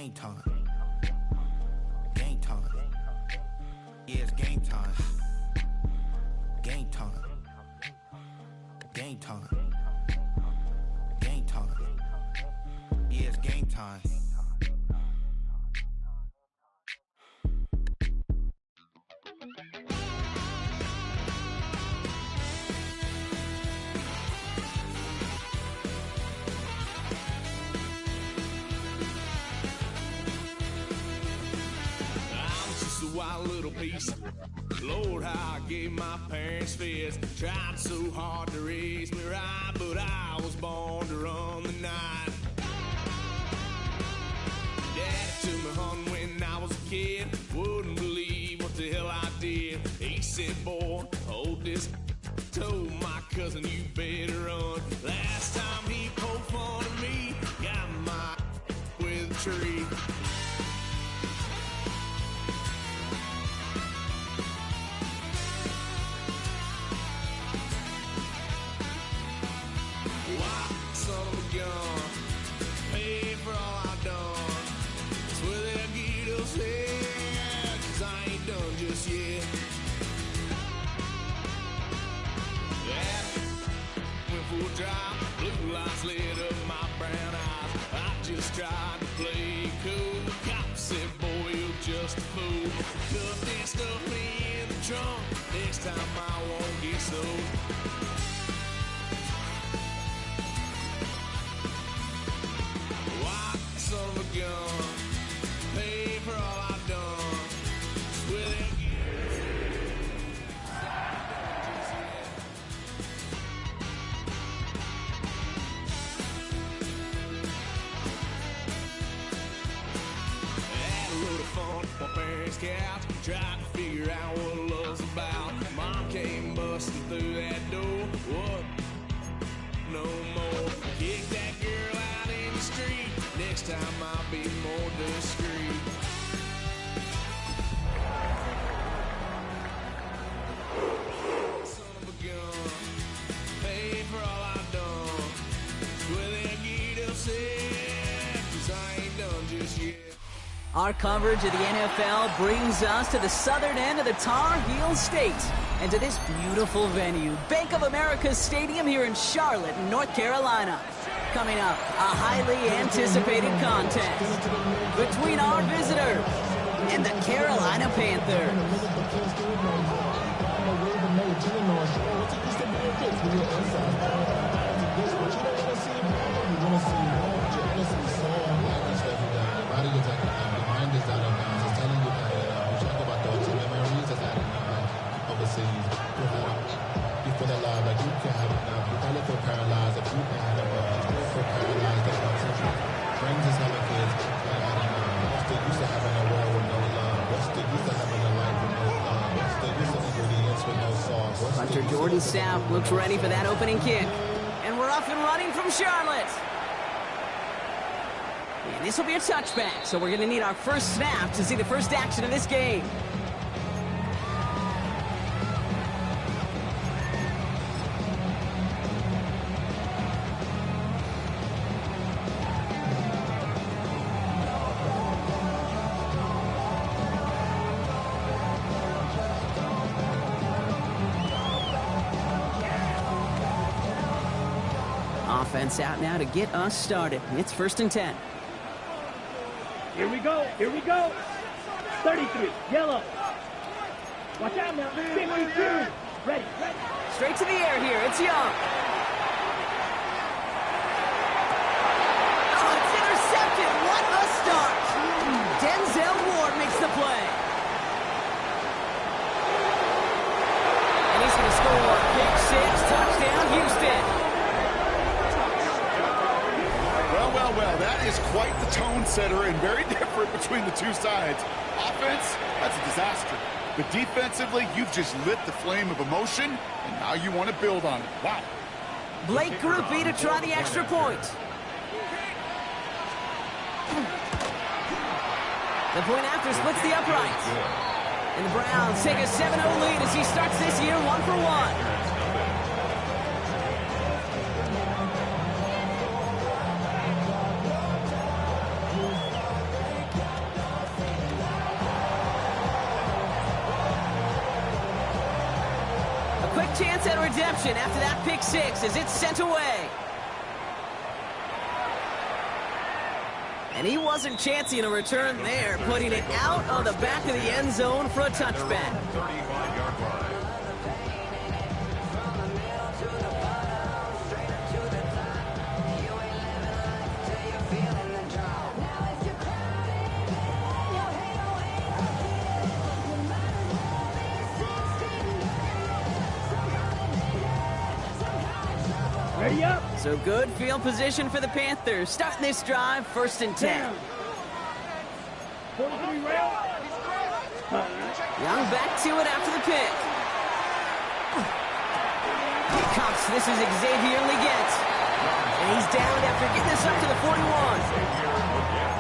game time. Game time. Yeah, it's game time. Game time. Game time. Game time. Yeah, it's game time. Wild little piece. Lord, how I gave my parents fits. Tried so hard to raise me right, but I was born to run the night. Daddy took me hunting when I was a kid. Wouldn't believe what the hell I did. He said, boy, hold this. Told my cousin, you better run. Last time he poked fun of me, got my with a tree. Blue lights lit up my brown eyes. I just tried to play cool. Cop said, boy, you're just a fool. Cuffed and stuffed me in the trunk. Next time I won't get sold. Why, son of a gun, pay for all I've done. With it. Couch, tried to figure out what love's about. Mom came busting through that door. What? No more. Kick that girl out in the street. Next time I'll be more discreet. Son of a gun, pay for all I've done. Well, they'll get upset, 'cause I ain't done just yet. Our coverage of the NFL brings us to the southern end of the Tar Heel State and to this beautiful venue, Bank of America Stadium here in Charlotte, North Carolina. Coming up, a highly anticipated contest between our visitors and the Carolina Panthers. Punter Jordan Sapp looks ready for that opening kick. And we're off and running from Charlotte. And this will be a touchback, so we're going to need our first snap to see the first action of this game. Offense out now to get us started. It's 1st and 10. Here we go. Here we go. 33. Yellow. Watch out now. 52. Ready. Straight to the air here. It's Young. Oh, it's intercepted. What a start. Denzel Ward makes the play. And he's going to score. Pick 6. Touchdown, Houston. Well, that is quite the tone setter and very different between the two sides. Offense, that's a disaster. But defensively, you've just lit the flame of emotion, and now you want to build on it. Wow. Blake Groupie to try the extra point. The point after splits the uprights. And the Browns take a 7-0 lead as he starts this year 1-for-1. redemption after that pick six as it's sent away. And he wasn't chancing a return there, putting it out on the back of the end zone for a touchback. Ready up. So good field position for the Panthers. Starting this drive, 1st and 10. Down. 43 rail. Young back to it after the pick. Here comes, this is Xavier Leggett. And he's down after getting this up to the 41.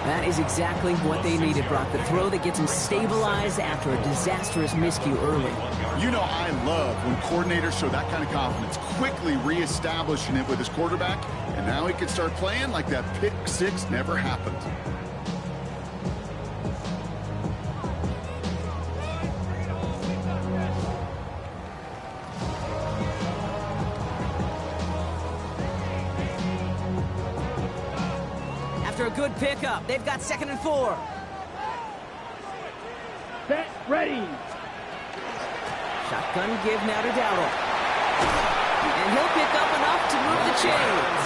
That is exactly what they needed, Brock. The throw that gets him stabilized after a disastrous miscue early. You know, I love when coordinators show that kind of confidence, quickly reestablishing it with his quarterback, and now he can start playing like that pick six never happened. After a good pickup, they've got 2nd and 4. Set. Ready. Shotgun give now to Dowdle. And he'll pick up enough to move the chains.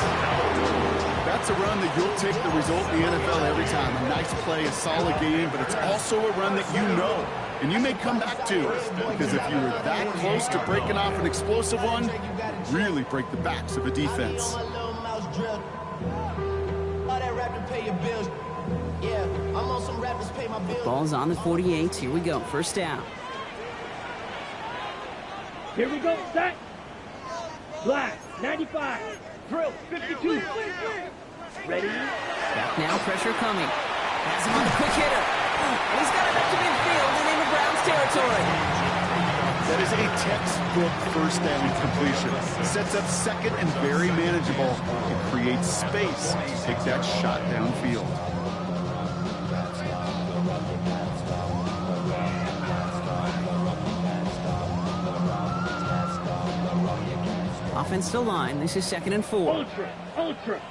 That's a run that you'll take the result in the NFL every time. A nice play, a solid game, but it's also a run that you know, and you may come back to. Because if you were that close to breaking off an explosive one, really break the backs of a defense. Ball's on the 48. Here we go. 1st down. Here we go. Set. Black. 95. Drill. 52. Ready. Back now. Pressure coming. Has him on the quick hitter. And he's got it up to midfield and into Browns territory. That is a textbook 1st down completion. Sets up 2nd and very manageable. It creates space to take that shot downfield. Offensive line. This is 2nd and 4. Ultra. Ultra.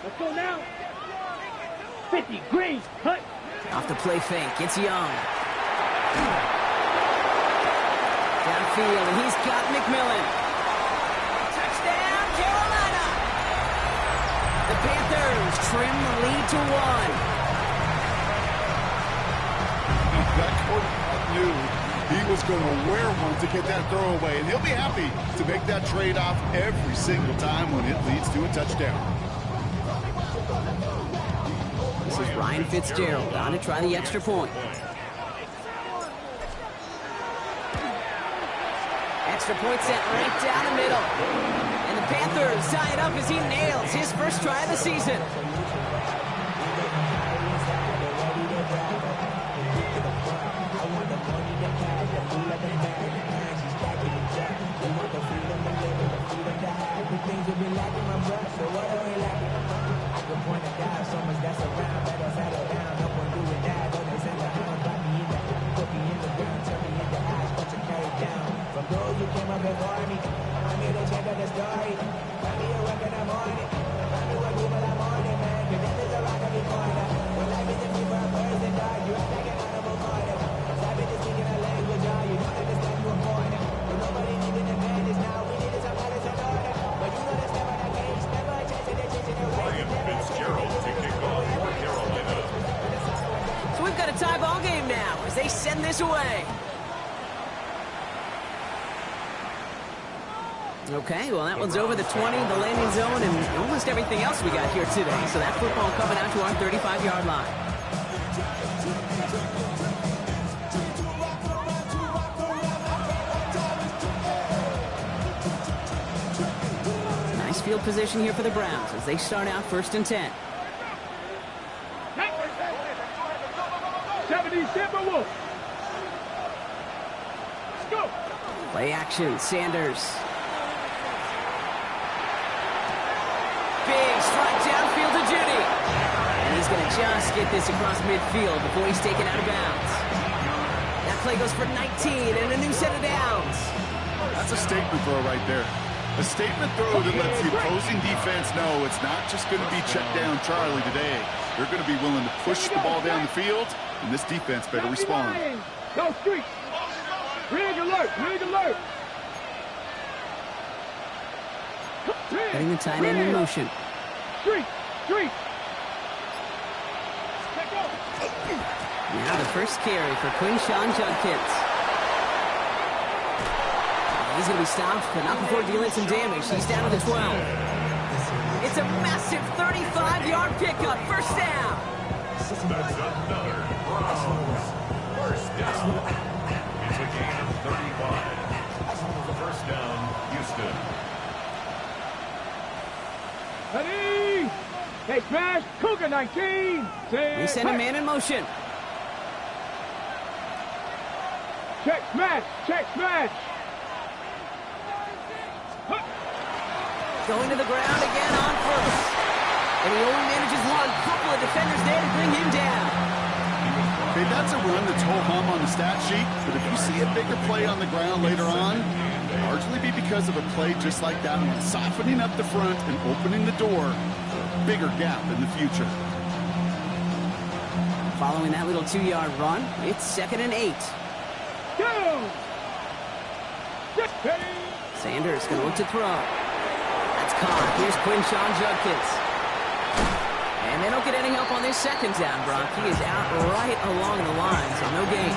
Let's go now. 50. Green. Cut. Off the play fake. It's Young. Downfield, and he's got McMillan. Touchdown, Carolina! The Panthers trim the lead to 1. That quarterback knew he was going to wear one to get that throw away, and he'll be happy to make that trade-off every single time when it leads to a touchdown. This is Ryan Fitzgerald on to try the extra point. Extra point set right down the middle. And the Panthers tie it up as he nails his 1st try of the season. So we've got a tie ball game now as they send this away. Okay, well, that one's over the 20, the landing zone, and almost everything else we got here today. So that football coming out to our 35-yard line. Nice field position here for the Browns as they start out 1st and 10. 70 Timberwolves. Let's go. Play action, Sanders. Big strike downfield to Judy. And he's going to just get this across midfield before he's taken out of bounds. That play goes for 19 and a new set of downs. That's a statement throw right there. A statement throw that lets the opposing defense know it's not just going to be check down Charlie today. They're going to be willing to push the ball down the field, and this defense better respond. Go street. Rig alert. Rig alert. Getting the tight end in motion. Street. Street. Now the first carry for Quinshawn Judkins. He's going to be stopped, but not before dealing some damage. He's down to the 12. It's a massive 35-yard pickup. First down. That's another first down. It's a gain of 35. First down, Houston. Ready. Hey, smash. Cougar 19. They send a man in motion. Check smash. Check smash. Going to the ground again on first. And he only manages one. Couple of defenders there to bring him down. Okay, that's a run that's ho-hum on the stat sheet, but if you see a bigger play on the ground later on, it'll largely be because of a play just like that one, softening up the front and opening the door for a bigger gap in the future. Following that little 2-yard run, it's 2nd and 8. Go. Sanders going to look to throw. That's caught. Here's Quinshawn Judkins. And they don't get any help on this second down, Brock. He is out right along the line, so no gain.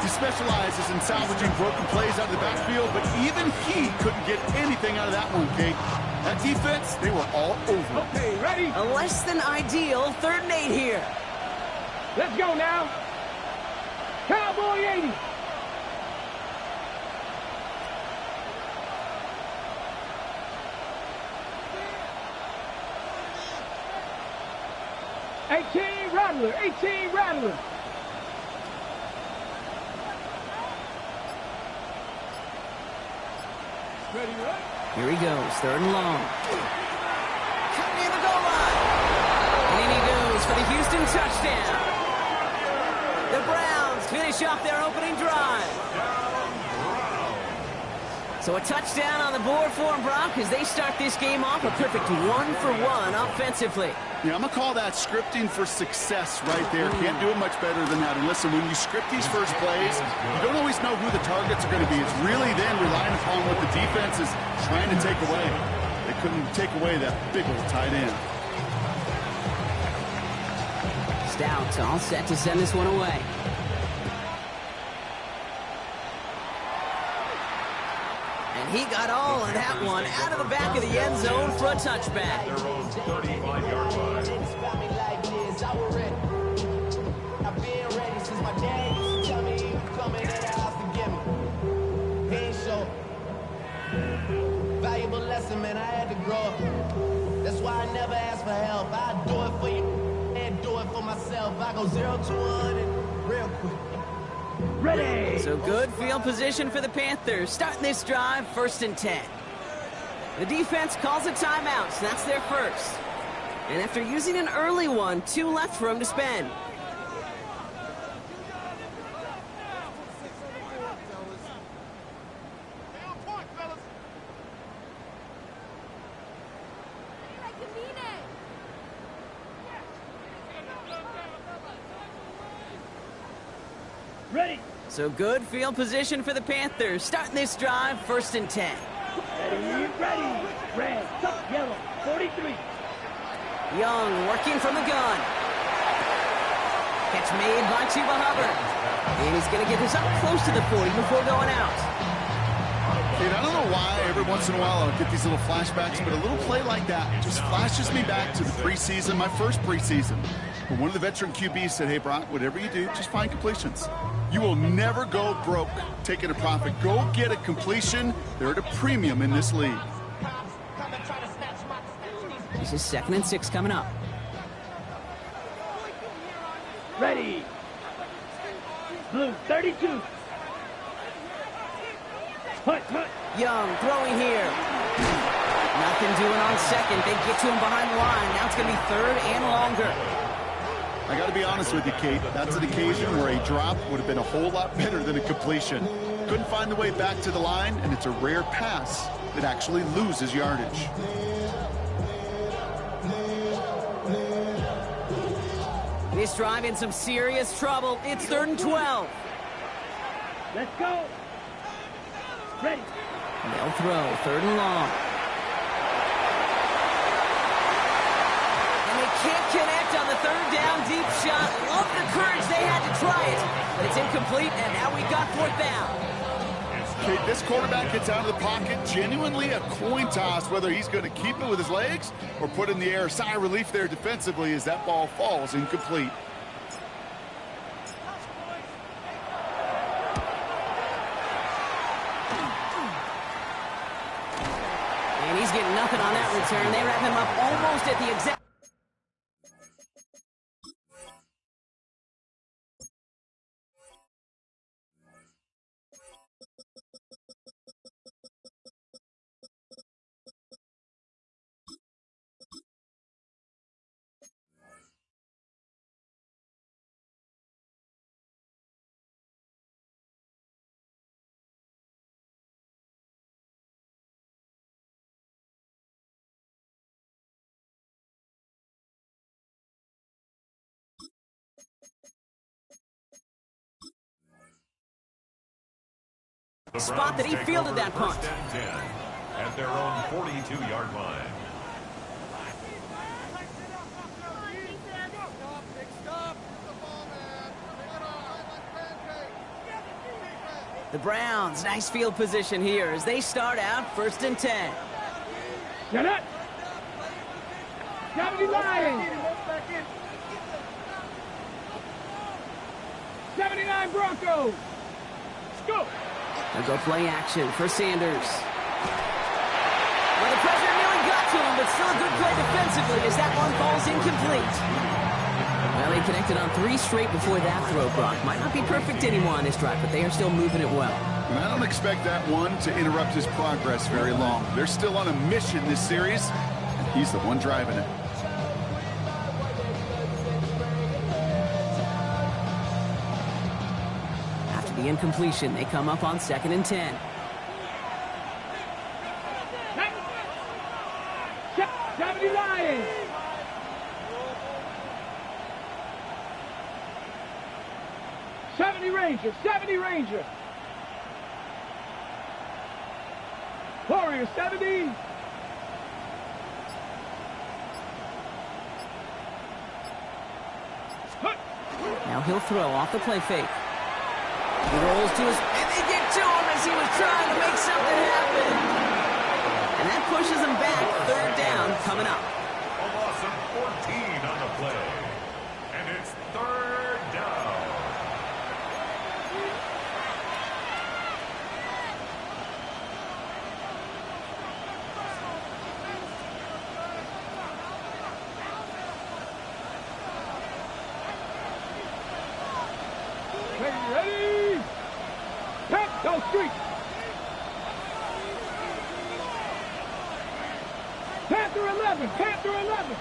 He specializes in salvaging broken plays out of the backfield, but even he couldn't get anything out of that one, Kate. That defense, they were all over. Okay, ready? A less than ideal 3rd and 8 here. Let's go now. Cowboy 80. Rattler, 18 Rattler. Ready, right? Here he goes, 3rd and long. Cut near the goal line. And in he goes for the Houston touchdown. The Browns finish off their opening drive. So a touchdown on the board for them, Brock, as they start this game off a perfect 1-for-1 offensively. Yeah, I'm going to call that scripting for success right there. Can't do it much better than that. And listen, when you script these first plays, you don't always know who the targets are going to be. It's really then relying upon what the defense is trying to take away. They couldn't take away that big old tight end. Stout all set to send this one away. And he got all of that one out of the back of the end zone for a touchback. Their own 35-yard line. I've been ready since my dad used to tell me he was coming to the house to get me. He ain't show. Valuable lesson, man, I had to grow up. That's why I never ask for help. I do it for you and do it for myself. I go 0 to 100 real quick. Ready. So good field position for the Panthers. Starting this drive, 1st and 10. The defense calls a timeout, so that's their first. And after using an early one, 2 left for them to spend. Ready. So good field position for the Panthers. Starting this drive, 1st and 10. Ready, ready. Red, top, yellow, 43. Young working from the gun. Catch made by Chuba Hubbard. And he's going to get this up close to the 40 before going out. And I don't know why every once in a while I'll get these little flashbacks, but a little play like that just flashes me back to the preseason, my first preseason. When one of the veteran QBs said, hey, Brock, whatever you do, just find completions. You will never go broke taking a profit. Go get a completion. They're at a premium in this league. This is 2nd and 6 coming up. Ready. Blue, 32. Hunt, hunt. Young throwing here. Nothing doing on 2nd. They get to him behind the line. Now it's going to be 3rd and longer. I got to be honest with you, Kate. That's an occasion where a drop would have been a whole lot better than a completion. Couldn't find the way back to the line, and it's a rare pass that actually loses yardage. This drive in some serious trouble. It's 3rd and 12. Let's go. Ready. They'll throw 3rd and long. And they can't connect on the 3rd down deep shot. Love the courage they had to try it. But it's incomplete, and now we got 4th down. Okay, this quarterback gets out of the pocket, genuinely a coin toss whether he's going to keep it with his legs or put in the air. Sigh of relief there defensively as that ball falls incomplete. And he's getting nothing on that return. They wrap him up almost at the exact... spot that he fielded that punt. At their own 42-yard line. The Browns, nice field position here as they start out 1st and 10. Get it. 79. 79 Broncos. Let's go. They'll go play action for Sanders. Well, the pressure nearly got to him, but still a good play defensively as that one falls incomplete. Well, they connected on 3 straight before that throw, Brock. Might not be perfect anymore on this drive, but they are still moving it well. And I don't expect that one to interrupt his progress very long. They're still on a mission this series, and he's the one driving it. The incompletion, they come up on 2nd and 10. Lions. 70 Ranger, 70 Ranger. Warrior, 70. Now he'll throw off the play fake. He rolls to his... And they get to him as he was trying to make something happen. And that pushes him back. 3rd down coming up. A loss of 14 on the play. And it's 3rd down. Ready? Go street. Panther 11. Panther 11.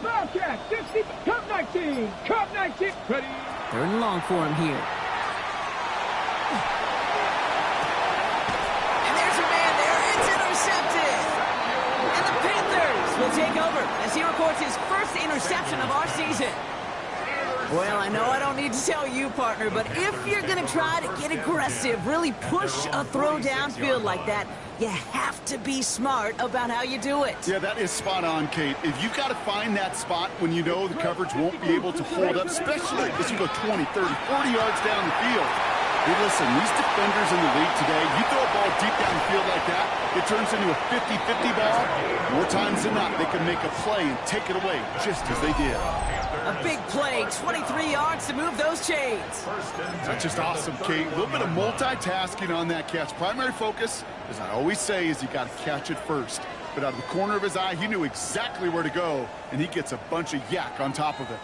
Bobcat, 60, Cup 19, Cup 19, ready. 3rd and long for him here. And there's your man there, it's intercepted. And the Panthers will take over as he records his first interception of our season. Well, I know I don't need to tell you, partner, but if you're going to try to get aggressive, really push a throw downfield like that, you have to be smart about how you do it. Yeah, that is spot on, Kate. If you've got to find that spot when you know the coverage won't be able to hold up, especially as you go 20, 30, 40 yards down the field. Hey, listen, these defenders in the league today, you throw a ball deep down the field like that, it turns into a 50-50 ball. More times than not, they can make a play and take it away just as they did. A big play, 23 yards to move those chains. That's just awesome, Kate. A little bit of multitasking on that catch. Primary focus, as I always say, is you got to catch it first. But out of the corner of his eye, he knew exactly where to go, and he gets a bunch of yak on top of it.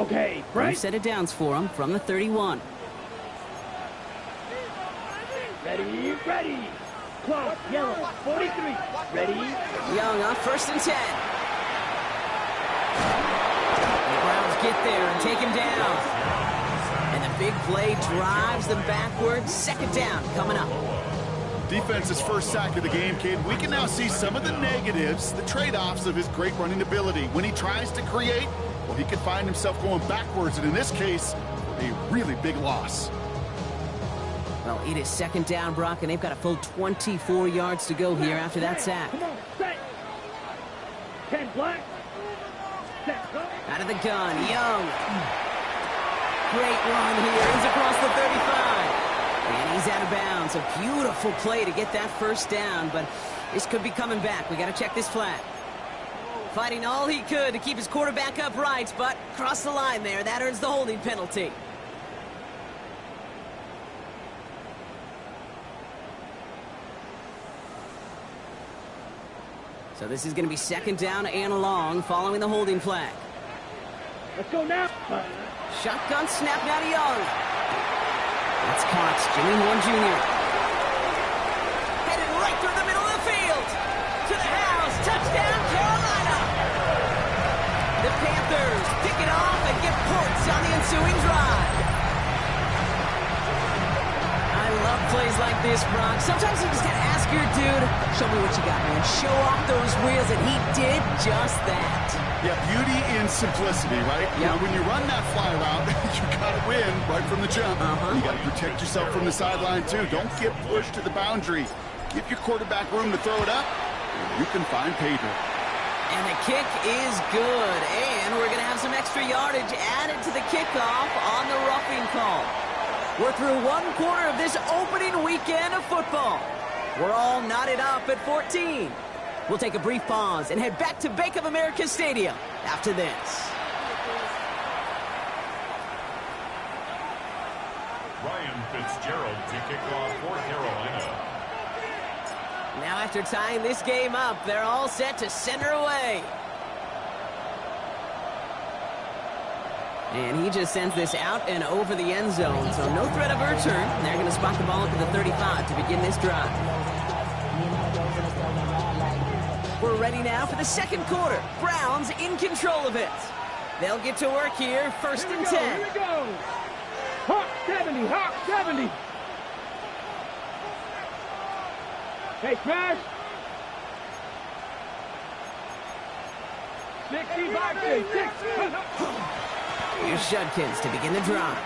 Okay, One right. set of downs for him from the 31. Ready, ready. Clock, yellow, 43. Ready. Young on 1st and 10. The Browns get there and take him down. And the big play drives them backwards. 2nd down coming up. Defense's first sack of the game, kid. We can now see some of the negatives, the trade-offs of his great running ability. When he tries to create, well, he can find himself going backwards, and in this case, a really big loss. Well, it is 2nd down, Brock, and they've got a full 24 yards to go here after that sack. Come on, set. 10 black. Set, go. Out of the gun, Young. Great run here. He's across the 35. And he's out of bounds. A beautiful play to get that 1st down, but this could be coming back. We got to check this flag. Fighting all he could to keep his quarterback upright, but crossed the line there. That earns the holding penalty. So this is going to be 2nd down and long following the holding flag. Let's go now. Shotgun snap now to Young. That's caught. Jimmy Horn Jr. Headed right through the middle of the field. To the house. Touchdown, Carolina. The Panthers pick it off and get points on the ensuing drive. I love plays like this, Brock. Sometimes you just got to ask your dude, show me what you got, man. Show off those wheels, and he did just that. Yeah, beauty in simplicity, right? You know, when you run that fly route, you got to win right from the jump. You got to protect yourself from the sideline, too. Don't get pushed to the boundary. Give your quarterback room to throw it up, and you can find pay dirt. And the kick is good. And we're going to have some extra yardage added to the kickoff on the roughing call. We're through 1 quarter of this opening weekend of football. We're all knotted up at 14. We'll take a brief pause and head back to Bank of America Stadium after this. Ryan Fitzgerald to kick off for Carolina. Now after tying this game up, they're all set to center away. And he just sends this out and over the end zone, so no threat of a return. They're going to spot the ball up to the 35 to begin this drive. We're ready now for the 2nd quarter. Browns in control of it. They'll get to work here, 1st and 10. Here we go. Hawk 70, Hawk 70. Hey, Crash. 60 boxing, 6. Here's Judkins to begin the drive.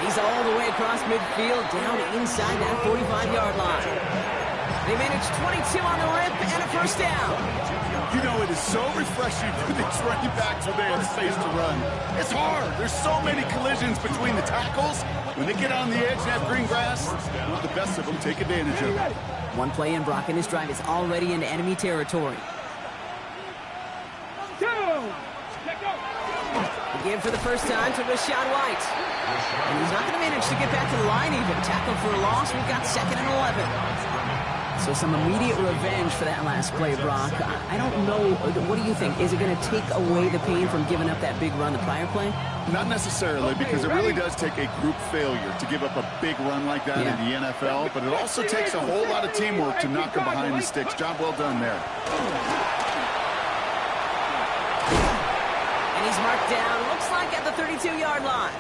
He's all the way across midfield, down inside that 45-yard line. They managed 22 on the rip and a 1st down. You know, it is so refreshing for these running backs when they have space to run. It's hard. There's so many collisions between the tackles. When they get on the edge and have green grass, well, the best of them take advantage of it. One play in, Brock, and this drive is already into enemy territory. Again for the 1st time to Rashad White. And he's not going to manage to get back to the line even. Tackle for a loss. We've got 2nd and 11. So some immediate revenge for that last play, Brock. I don't know. What do you think? Is it going to take away the pain from giving up that big run the prior play? Not necessarily, because it really does take a group failure to give up a big run like that in the NFL. But it also takes a whole lot of teamwork to knock them behind the sticks. Job well done there. He's marked down, looks like at the 32-yard line.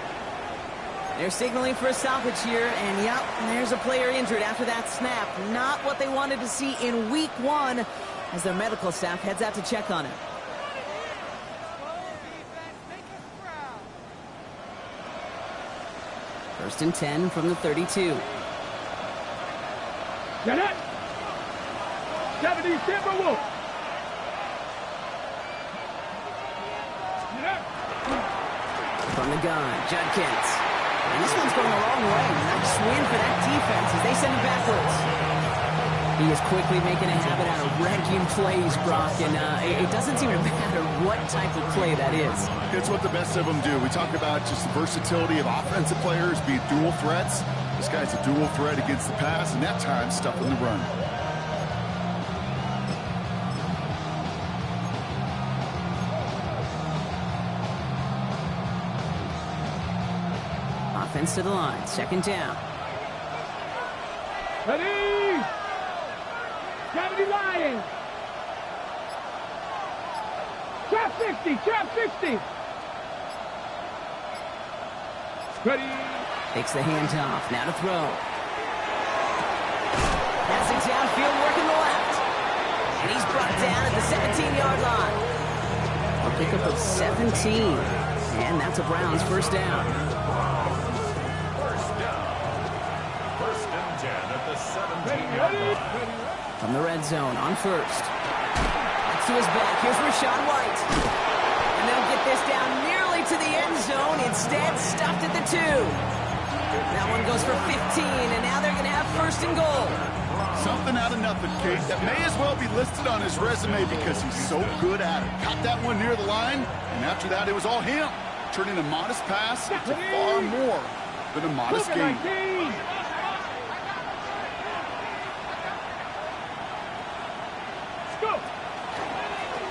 They're signaling for a stoppage here, and yep, there's a player injured after that snap. Not what they wanted to see in week 1 as their medical staff heads out to check on him. First and 10 from the 32. Get it! 70 Timberwolves! From the gun, Judkins. And this one's going a long way. Nice win for that defense as they send it backwards. He is quickly making a habit out of wrecking plays, Brock, and it doesn't seem to matter what type of play that is. It's what the best of them do. We talk about just the versatility of offensive players being dual threats. This guy's a dual threat against the pass, and that time stuffing the run. spins to the line. Second down. Ready! Gravity Lions! Trap 60! Trap 60! Ready! Takes the hands off. Now to throw. Passing downfield, working the left. And he's brought down at the 17-yard line. A pickup of 17. And that's a Browns first down. First down. First and 10 at the 17-yard line. From the red zone on first. That's to his back. Here's Rachaad White. And they'll get this down nearly to the end zone. Instead, stopped at the 2. That one goes for 15, and now they're going to have first and goal. Something out of nothing, Kate. That may as well be listed on his resume because he's so good at it. Caught that one near the line, and after that, it was all him. Turning a modest pass into far more than a modest gain.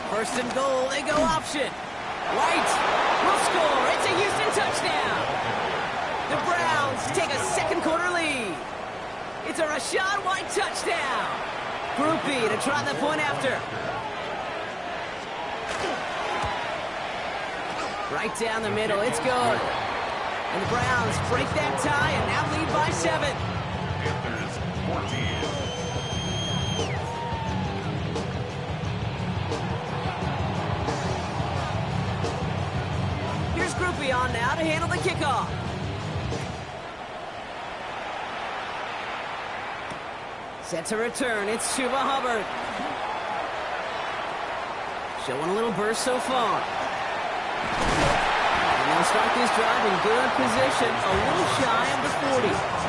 First and goal, they go option. White will score. It's a Houston touchdown. The Browns take a second quarter lead. It's a Rachaad White touchdown. Groupie to try the point after. Right down the middle, it's good. And the Browns break that tie and now lead by 7. Panthers 14. Here's Groupie on now to handle the kickoff. Set to return, it's Chuba Hubbard. Showing a little burst so far. And they'll start this drive in good position, a little shy of the 40.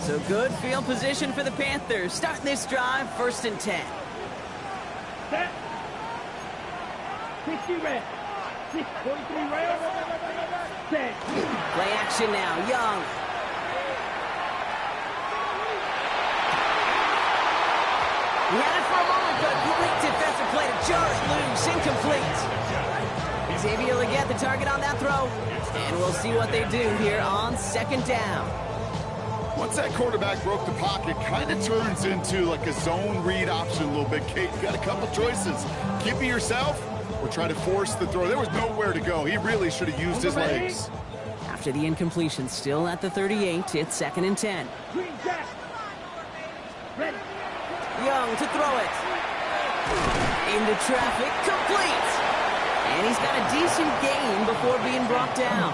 So good field position for the Panthers. Starting this drive, first and 10. Set. 60 red. 43 red. Set. Play action now, Young. He had it for a moment, but great defensive play to jar it loose. Incomplete. Xavier will get the target on that throw. And we'll see what they do here on second down. Once that quarterback broke the pocket, kind of turns into like a zone read option a little bit. Kate, you got a couple choices. Keep it yourself or try to force the throw. There was nowhere to go. He really should have used his legs. After the incompletion, still at the 38, it's second and 10. Green jack. Ready. Young to throw it. Into traffic, complete. And he's got a decent gain before being brought down.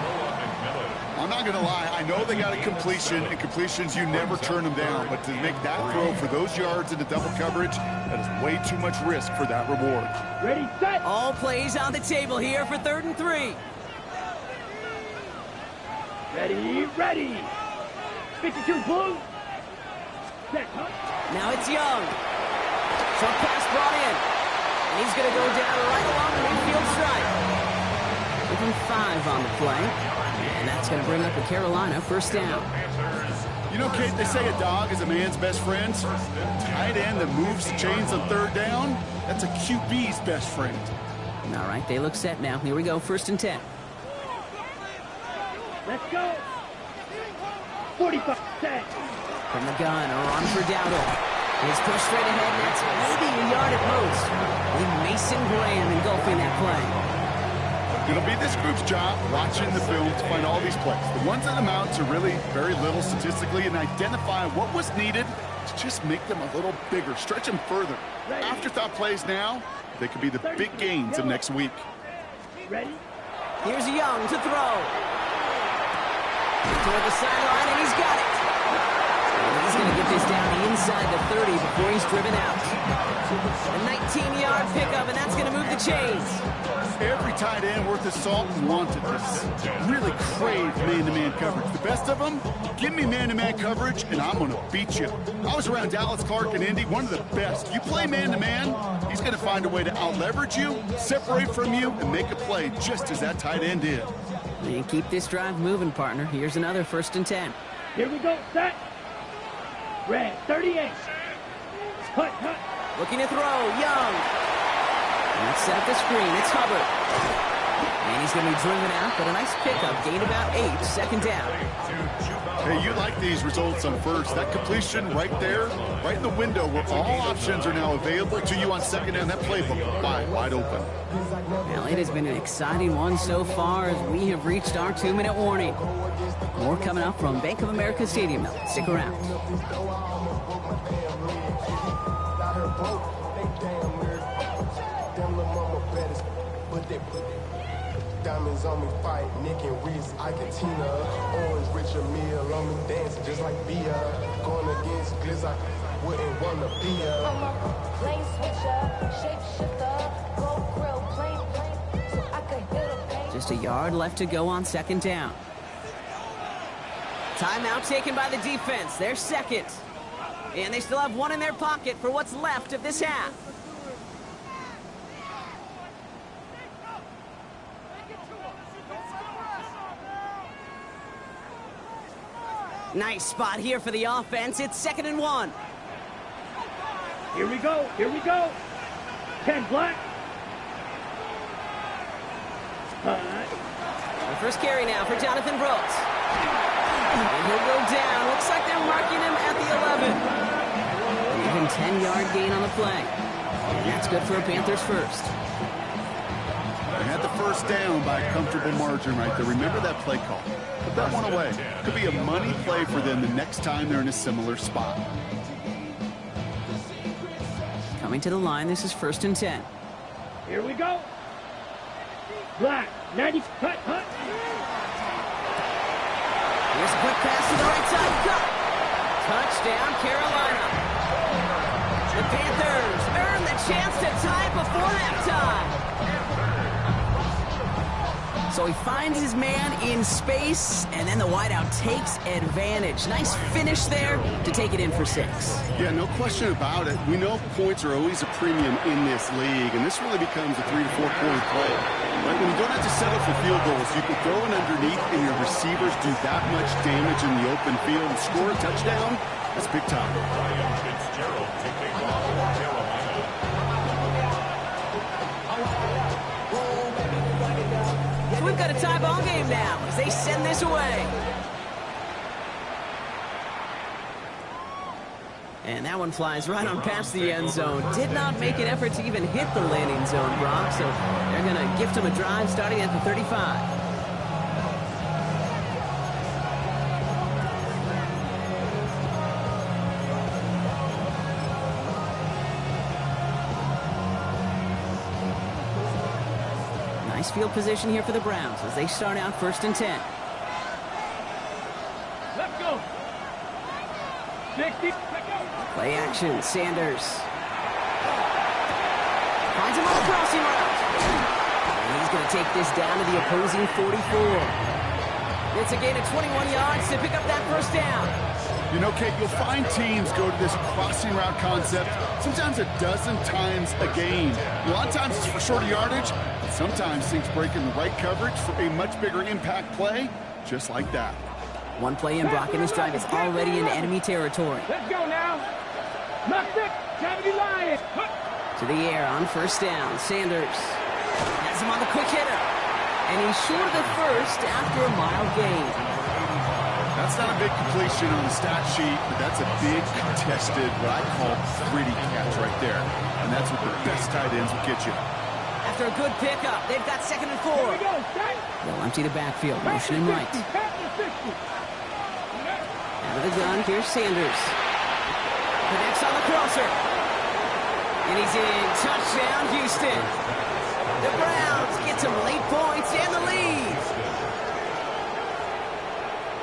I'm not going to lie. I know they got a completion, and completions, you never turn them down. But to make that throw for those yards into double coverage, that is way too much risk for that reward. Ready, set. All plays on the table here for 3rd and 3. Ready, ready. 52 blue. Set, huh? Now it's Young. Short pass brought in. And he's going to go down right along the midfield stripe. Give him 5 on the play. And that's going to bring up the Carolina first down. You know, Kate, they say a dog is a man's best friend. Tight end that moves the chains on 3rd down, that's a QB's best friend. All right, they look set now. Here we go, 1st and 10. Let's go. 45 set. From the gun, on for Dowdle. He's pushed straight ahead, and that's maybe a yard at most. With Mason Graham engulfing that play. It'll be this group's job watching the film to find all these plays. The ones that amount to really very little statistically and identify what was needed to just make them a little bigger, stretch them further. Afterthought plays now, they could be the big gains of next week. Ready? Here's Young to throw. Toward the sideline, and he's got it. And he's going to get this down inside the 30 before he's driven out. A 19-yard pickup, and that's going to move the chains. Every tight end worth his salt wanted this. Really crave man-to-man coverage. The best of them, give me man-to-man coverage, and I'm going to beat you. I was around Dallas Clark and Indy, one of the best. You play man-to-man, he's going to find a way to out-leverage you, separate from you, and make a play just as that tight end did. And keep this drive moving, partner. Here's another 1st and 10. Here we go, set. Red, 38. Hut, hut. Looking to throw, Young. And let's set up the screen. It's Hubbard. And he's going to be driven out, but a nice pickup. Gained about 8, second down. Hey, you like these results on first. That completion right there, right in the window where all options are now available to you on second down. That playbook wide open. Well, it has been an exciting one so far as we have reached our 2-minute warning. More coming up from Bank of America Stadium. Stick around. Diamonds on me fight, Nick and Reese, Ike and Tina. Orange Richard Mill on me dancing just like Bia. Going against Glizz, I wouldn't wanna be a. I'm a lane switcher, shapeshifter, go grill, plain, so I could hit a pain. Just a yard left to go on second down. Timeout taken by the defense. They're second. And they still have one in their pocket for what's left of this half. Nice spot here for the offense. It's 2nd and 1. Here we go. Here we go. 10 black. The first carry now for Jonathan Brooks. And he'll go down. Looks like they're marking him at the 11. Even 10-yard gain on the play. And that's good for a Panthers first. They had the first down by a comfortable margin right there. Remember that play call. Put that one away. Could be a money play for them the next time they're in a similar spot. Coming to the line, this is 1st and 10. Here we go. Black, 90, hut, hut. Here's a quick pass to the right side. Cut. Touchdown, Carolina. The Panthers earn the chance to tie it before halftime. So he finds his man in space, and then the wideout takes advantage. Nice finish there to take it in for 6. Yeah, no question about it. We know points are always a premium in this league, and this really becomes a 3 to 4 point play. Right? When you don't have to settle for field goals, you can throw it underneath, and your receivers do that much damage in the open field and score a touchdown. That's big time. We've got a tie ball game now as they send this away. And that one flies right on past the end zone. Did not make an effort to even hit the landing zone, Brock. So they're going to gift him a drive starting at the 35. Nice field position here for the Browns as they start out 1st and 10. Let's go. 60. Play action, Sanders. Finds him on the crossing route. And he's going to take this down to the opposing 44. It's a gain of 21 yards to pick up that first down. You know, Kate, you'll find teams go to this crossing route concept sometimes a dozen times a game. A lot of times it's for shorter yardage. Sometimes things break in the right coverage for a much bigger impact play, just like that. One play in, Brock, and this drive is already in enemy territory. Let's go now. Knock six. Gravity Lion. To the air on 1st down. Sanders has him on the quick hitter. And he's short of the first after a mild gain. That's not a big completion on the stat sheet, but that's a big contested, what I call gritty catch right there. And that's what the best tight ends will get you. After a good pickup, they've got 2nd and 4. Here we go. They'll empty the backfield, motion him right. Out of the gun, here's Sanders. Connects on the crosser. And he's in. Touchdown, Houston. The Browns get some late points and the lead.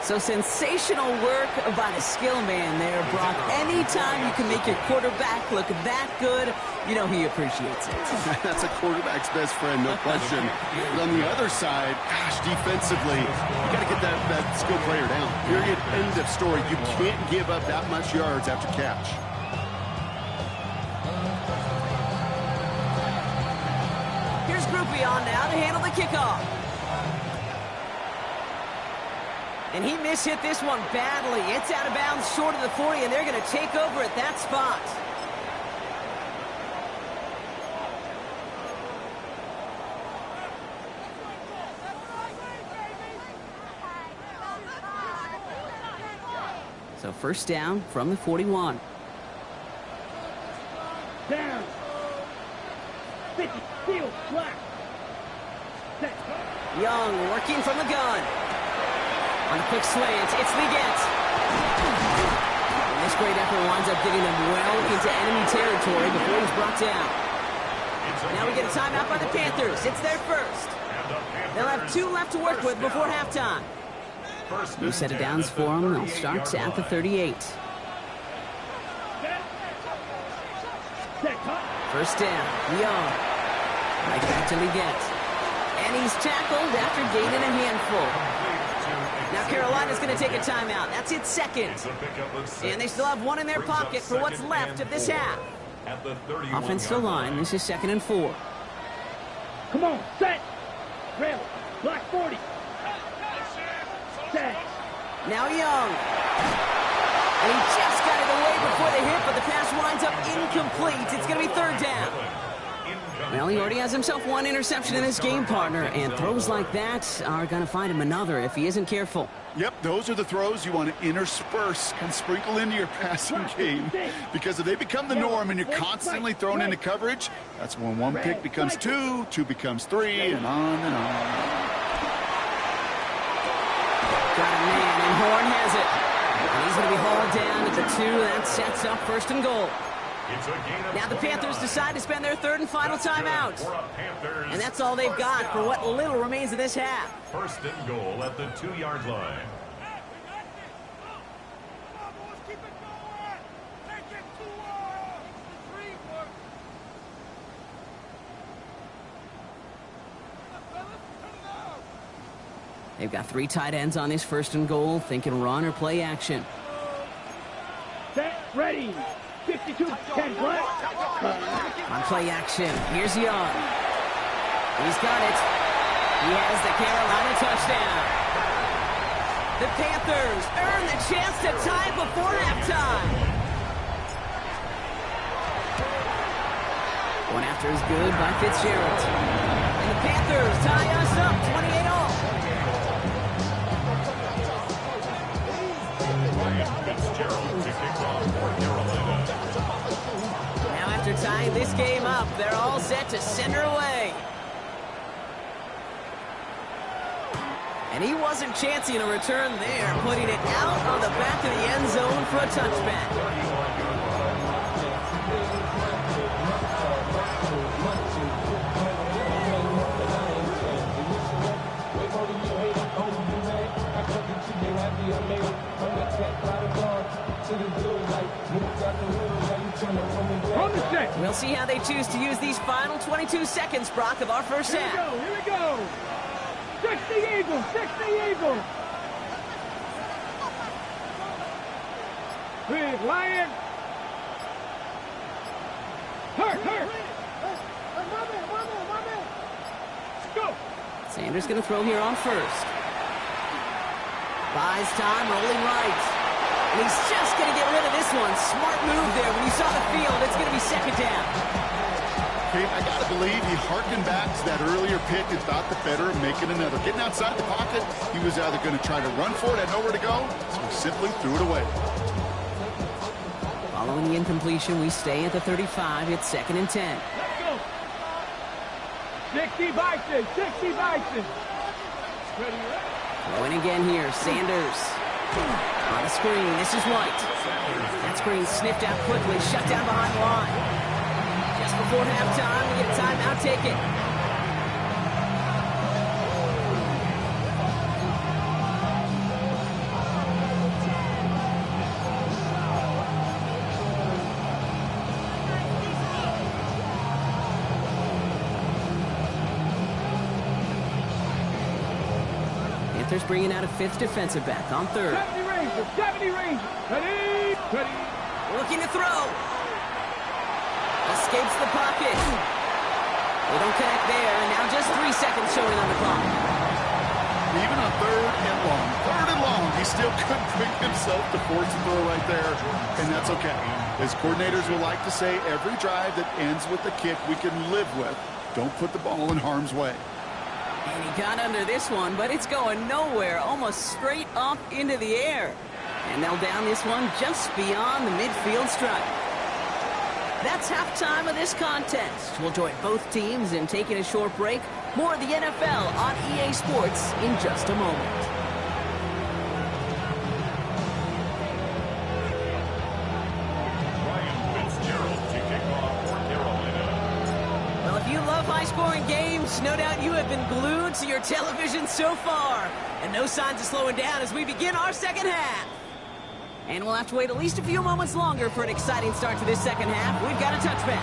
So sensational work by the skill man there, Brock. Anytime you can make your quarterback look that good, you know he appreciates it. That's a quarterback's best friend, no question. But on the other side, gosh, defensively, you got to get that skill player down. Period. End of story. You can't give up that much yards after catch. Here's Groupie on now to handle the kickoff. And he mishit this one badly. It's out of bounds short of the 40, and they're going to take over at that spot. So first down from the 41. Down. 50, steal, black. Set. Young working from the gun. On a quick slant, it's Leggett. And this great effort winds up getting them well into enemy territory before he's brought down. Now we get a timeout by the Panthers. It's their first. They'll have 2 left to work with before halftime. New set of downs for them. They'll start at the 38. First down, Young. Right back to Leggett. And he's tackled after gaining a handful. Now Carolina's going to take a timeout. That's its second. And they still have 1 in their pocket for what's left of this half. Offensive line, this is 2nd and 4. Come on, set. Rail, black 40. Set. Now Young. And he just got it away before the hit, but the pass winds up incomplete. It's going to be 3rd down. Well, he already has himself 1 interception in this game, partner, and throws like that are going to find him another if he isn't careful. Yep, those are the throws you want to intersperse and sprinkle into your passing game, because if they become the norm and you're constantly thrown into coverage, that's when 1 pick becomes 2, 2 becomes 3, and on and on. Got a man, and Horn has it. And he's going to be hauled down at the 2. That sets up 1st and goal. Now the Panthers decide to spend their 3rd and final timeout. And that's all they've got for what little remains of this half. 1st and goal at the 2-yard line. They've got 3 tight ends on this 1st and goal, thinking run or play action. Set, ready. 52, 10, black. On play action, here's Young. He's got it. He has the Carolina touchdown. The Panthers earn the chance to tie before halftime. 1 after is good by Fitzgerald. And the Panthers tie us up 28-all. Now after tying this game up, they're all set to send her away. And he wasn't chancing a return there, putting it out on the back of the end zone for a touchback. We'll see how they choose to use these final 22 seconds, Brock, of our first half. Here we go. 60 Eagles, 60 Eagles. Big Lion. Hurt. Go. Sanders going to throw here on 1st. Buys time, rolling right. And he's just going to get rid of this one. Smart move there. When you saw the field, it's going to be 2nd down. Okay, I got to believe he harkened back to that earlier pick and thought the better of making another. Getting outside the pocket, he was either going to try to run for it, had nowhere to go, so he simply threw it away. Following the incompletion, we stay at the 35. It's 2nd and 10. Let's go. 60 Bison, 60 Bison. Ready, Throwing again here, Sanders. On the screen, this is White. That screen sniffed out quickly, shut down behind the line. Just before halftime, we get a timeout taken. Panthers bringing out a 5th defensive back on 3rd. 70 Rangers. Ready. Looking to throw. Escapes the pocket. They don't connect there, and now just 3 seconds showing on the clock. even on third and long, he still couldn't bring himself to force a throw right there, and that's okay. As coordinators will like to say, every drive that ends with a kick we can live with. Don't put the ball in harm's way. And he got under this one, but it's going nowhere, almost straight up into the air. And they'll down this one just beyond the midfield stripe. That's halftime of this contest. We'll join both teams in taking a short break. More of the NFL on EA Sports in just a moment. Well, if you love high-scoring games, no doubt you have been glued to your television so far. And no signs of slowing down as we begin our second half. And we'll have to wait at least a few moments longer for an exciting start to this second half. We've got a touchback.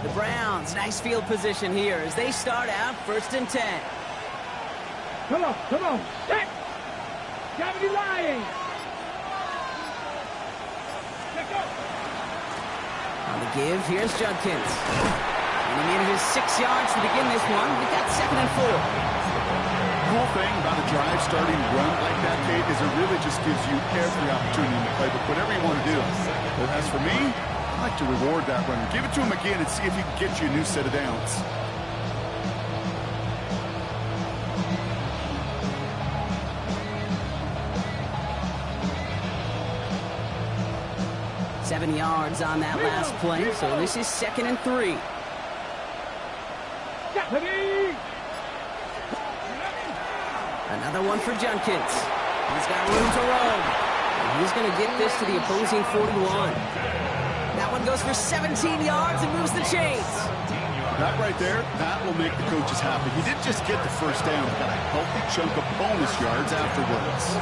The Browns, nice field position here as they start out 1st and 10. Come on, set! 70 Lions! Let's go! On the give, here's Judkins. And he manages 6 yards to begin this one. We've got 2nd and 4. The whole thing about a drive starting run like that, Kate, is it really just gives you every opportunity to play, but whatever you want to do. But as for me, I like to reward that runner. Give it to him again and see if he can get you a new set of downs. Seven yards on that last play, so this is 2nd and 3. Another one for Judkins. He's got room to roam. And he's going to get this to the opposing 41. That one goes for 17 yards and moves the chains. That right there, that will make the coaches happy. He didn't just get the first down, he got a healthy chunk of bonus yards afterwards.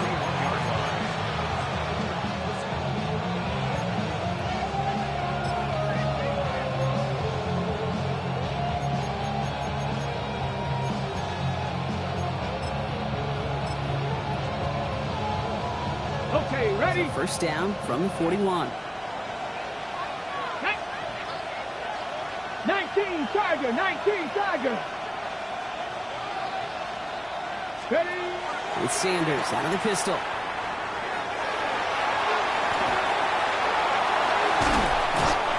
Okay, ready? First down from the 41. 19 Tiger. Ready? With Sanders out of the pistol.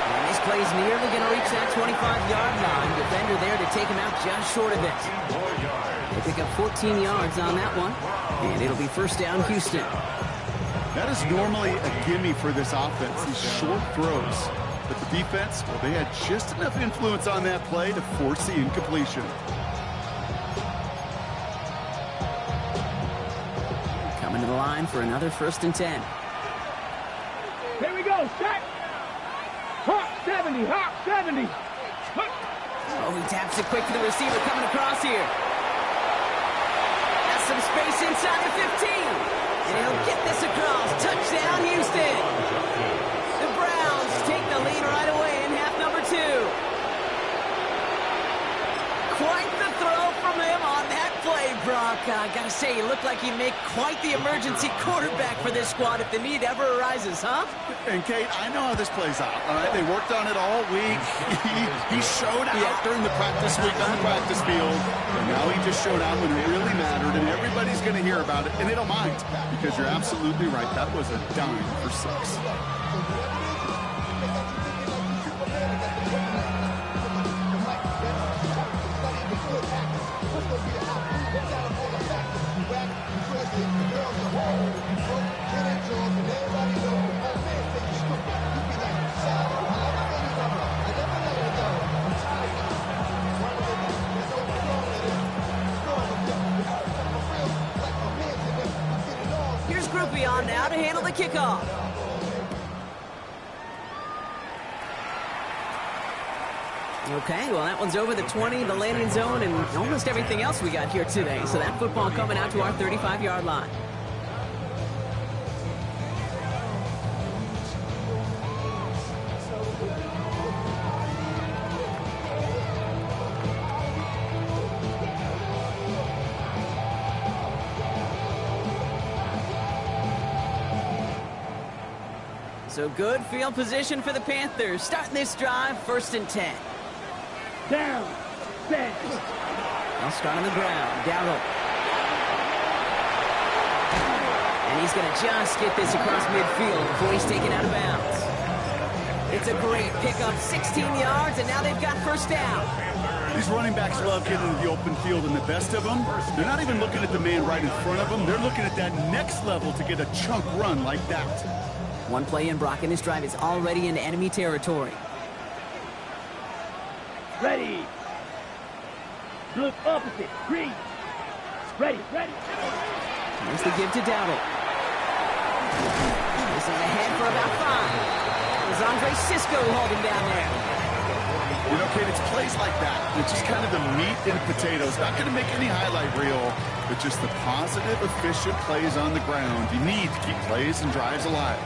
And this play's nearly going to reach that 25-yard line. Defender there to take him out just short of it. They pick up 14 yards on that one. And it'll be first down Houston. That is normally a gimme for this offense, these short throws. But the defense, well, they had just enough influence on that play to force the incompletion. Coming to the line for another 1st and 10. Here we go, set! Hawk 70! Oh, he taps it quick to the receiver coming across here. Has some space inside the 15. And he'll get this across. Touchdown, Houston. The Browns take the lead right away in half number 2. Quite the throw from him on that play, Brock. I gotta say, you look like you make quite the emergency quarterback for this squad if the need ever arises, huh? And Kate, I know how this plays out, all right? They worked on it all week. He showed out during the practice week on the practice field, and now he just showed out when it really mattered, and everybody's going to hear about it, and they don't mind, because you're absolutely right. That was a dime for 6. Here's Groupie on now to handle the kickoff. Okay, well, that one's over the 20, the landing zone, and almost everything else we got here today. So that football coming out to our 35-yard line. So good field position for the Panthers. Starting this drive, 1st and 10. Down, set. They'll start on the ground. Dowdle. And he's going to just get this across midfield before he's taken out of bounds. It's a great pickup, 16 yards, and now they've got 1st down. These running backs love getting into the open field, and the best of them, they're not even looking at the man right in front of them. They're looking at that next level to get a chunk run like that. One play in, Brock, and this drive is already into enemy territory. Ready. Look opposite. Green. Ready. Here's the give to Dowdle. This is ahead for about 5. There's Andre Cisco holding down there. You know, Kate, it's plays like that. It's just kind of the meat and potatoes. Not going to make any highlight reel, but just the positive, efficient plays on the ground. You need to keep plays and drives alive.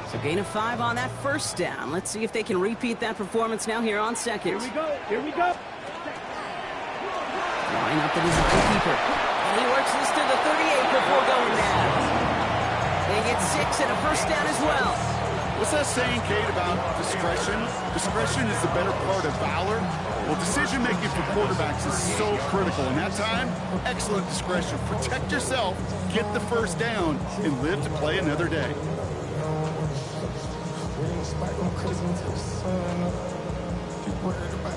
So gain of 5 on that 1st down. Let's see if they can repeat that performance now here on 2nd. Here we go. Line up the design keeper. And he works this to the 38 before going down. They get 6 and a 1st down as well. What's that saying, Kate, about discretion? Discretion is the better part of valor. Well, decision-making for quarterbacks is so critical. In that time, excellent discretion. Protect yourself, get the 1st down, and live to play another day.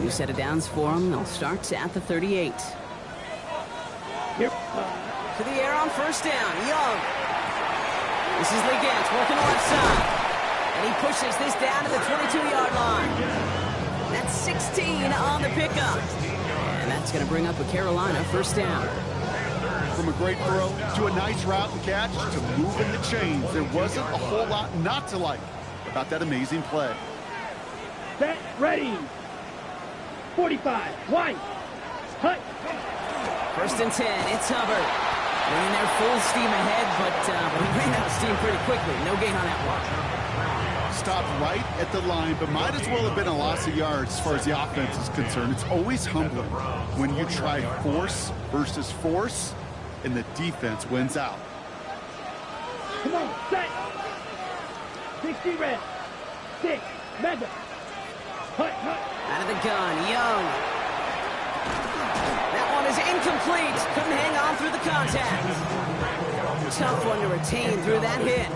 New set of downs for them. They'll start at the 38. Here. To the air on 1st down. Young. This is Legance working the left side. And he pushes this down to the 22-yard line. That's 16 on the pickup. And that's going to bring up a Carolina 1st down. From a great throw to a nice route and catch to moving the chains, there wasn't a whole lot not to like about that amazing play. Set, ready. 45, White. Hut. 1st and 10, it's Hubbard. Running there full steam ahead, but he ran out of steam pretty quickly. No gain on that one. Stopped right at the line, but might as well have been a loss of yards as far as the offense is concerned. It's always humbling when you try force versus force, and the defense wins out. Come on, set. 60 red. 6, mega. Hut. Out of the gun, Young. That one is incomplete. Couldn't hang on through the contact. Tough one to retain through that hit.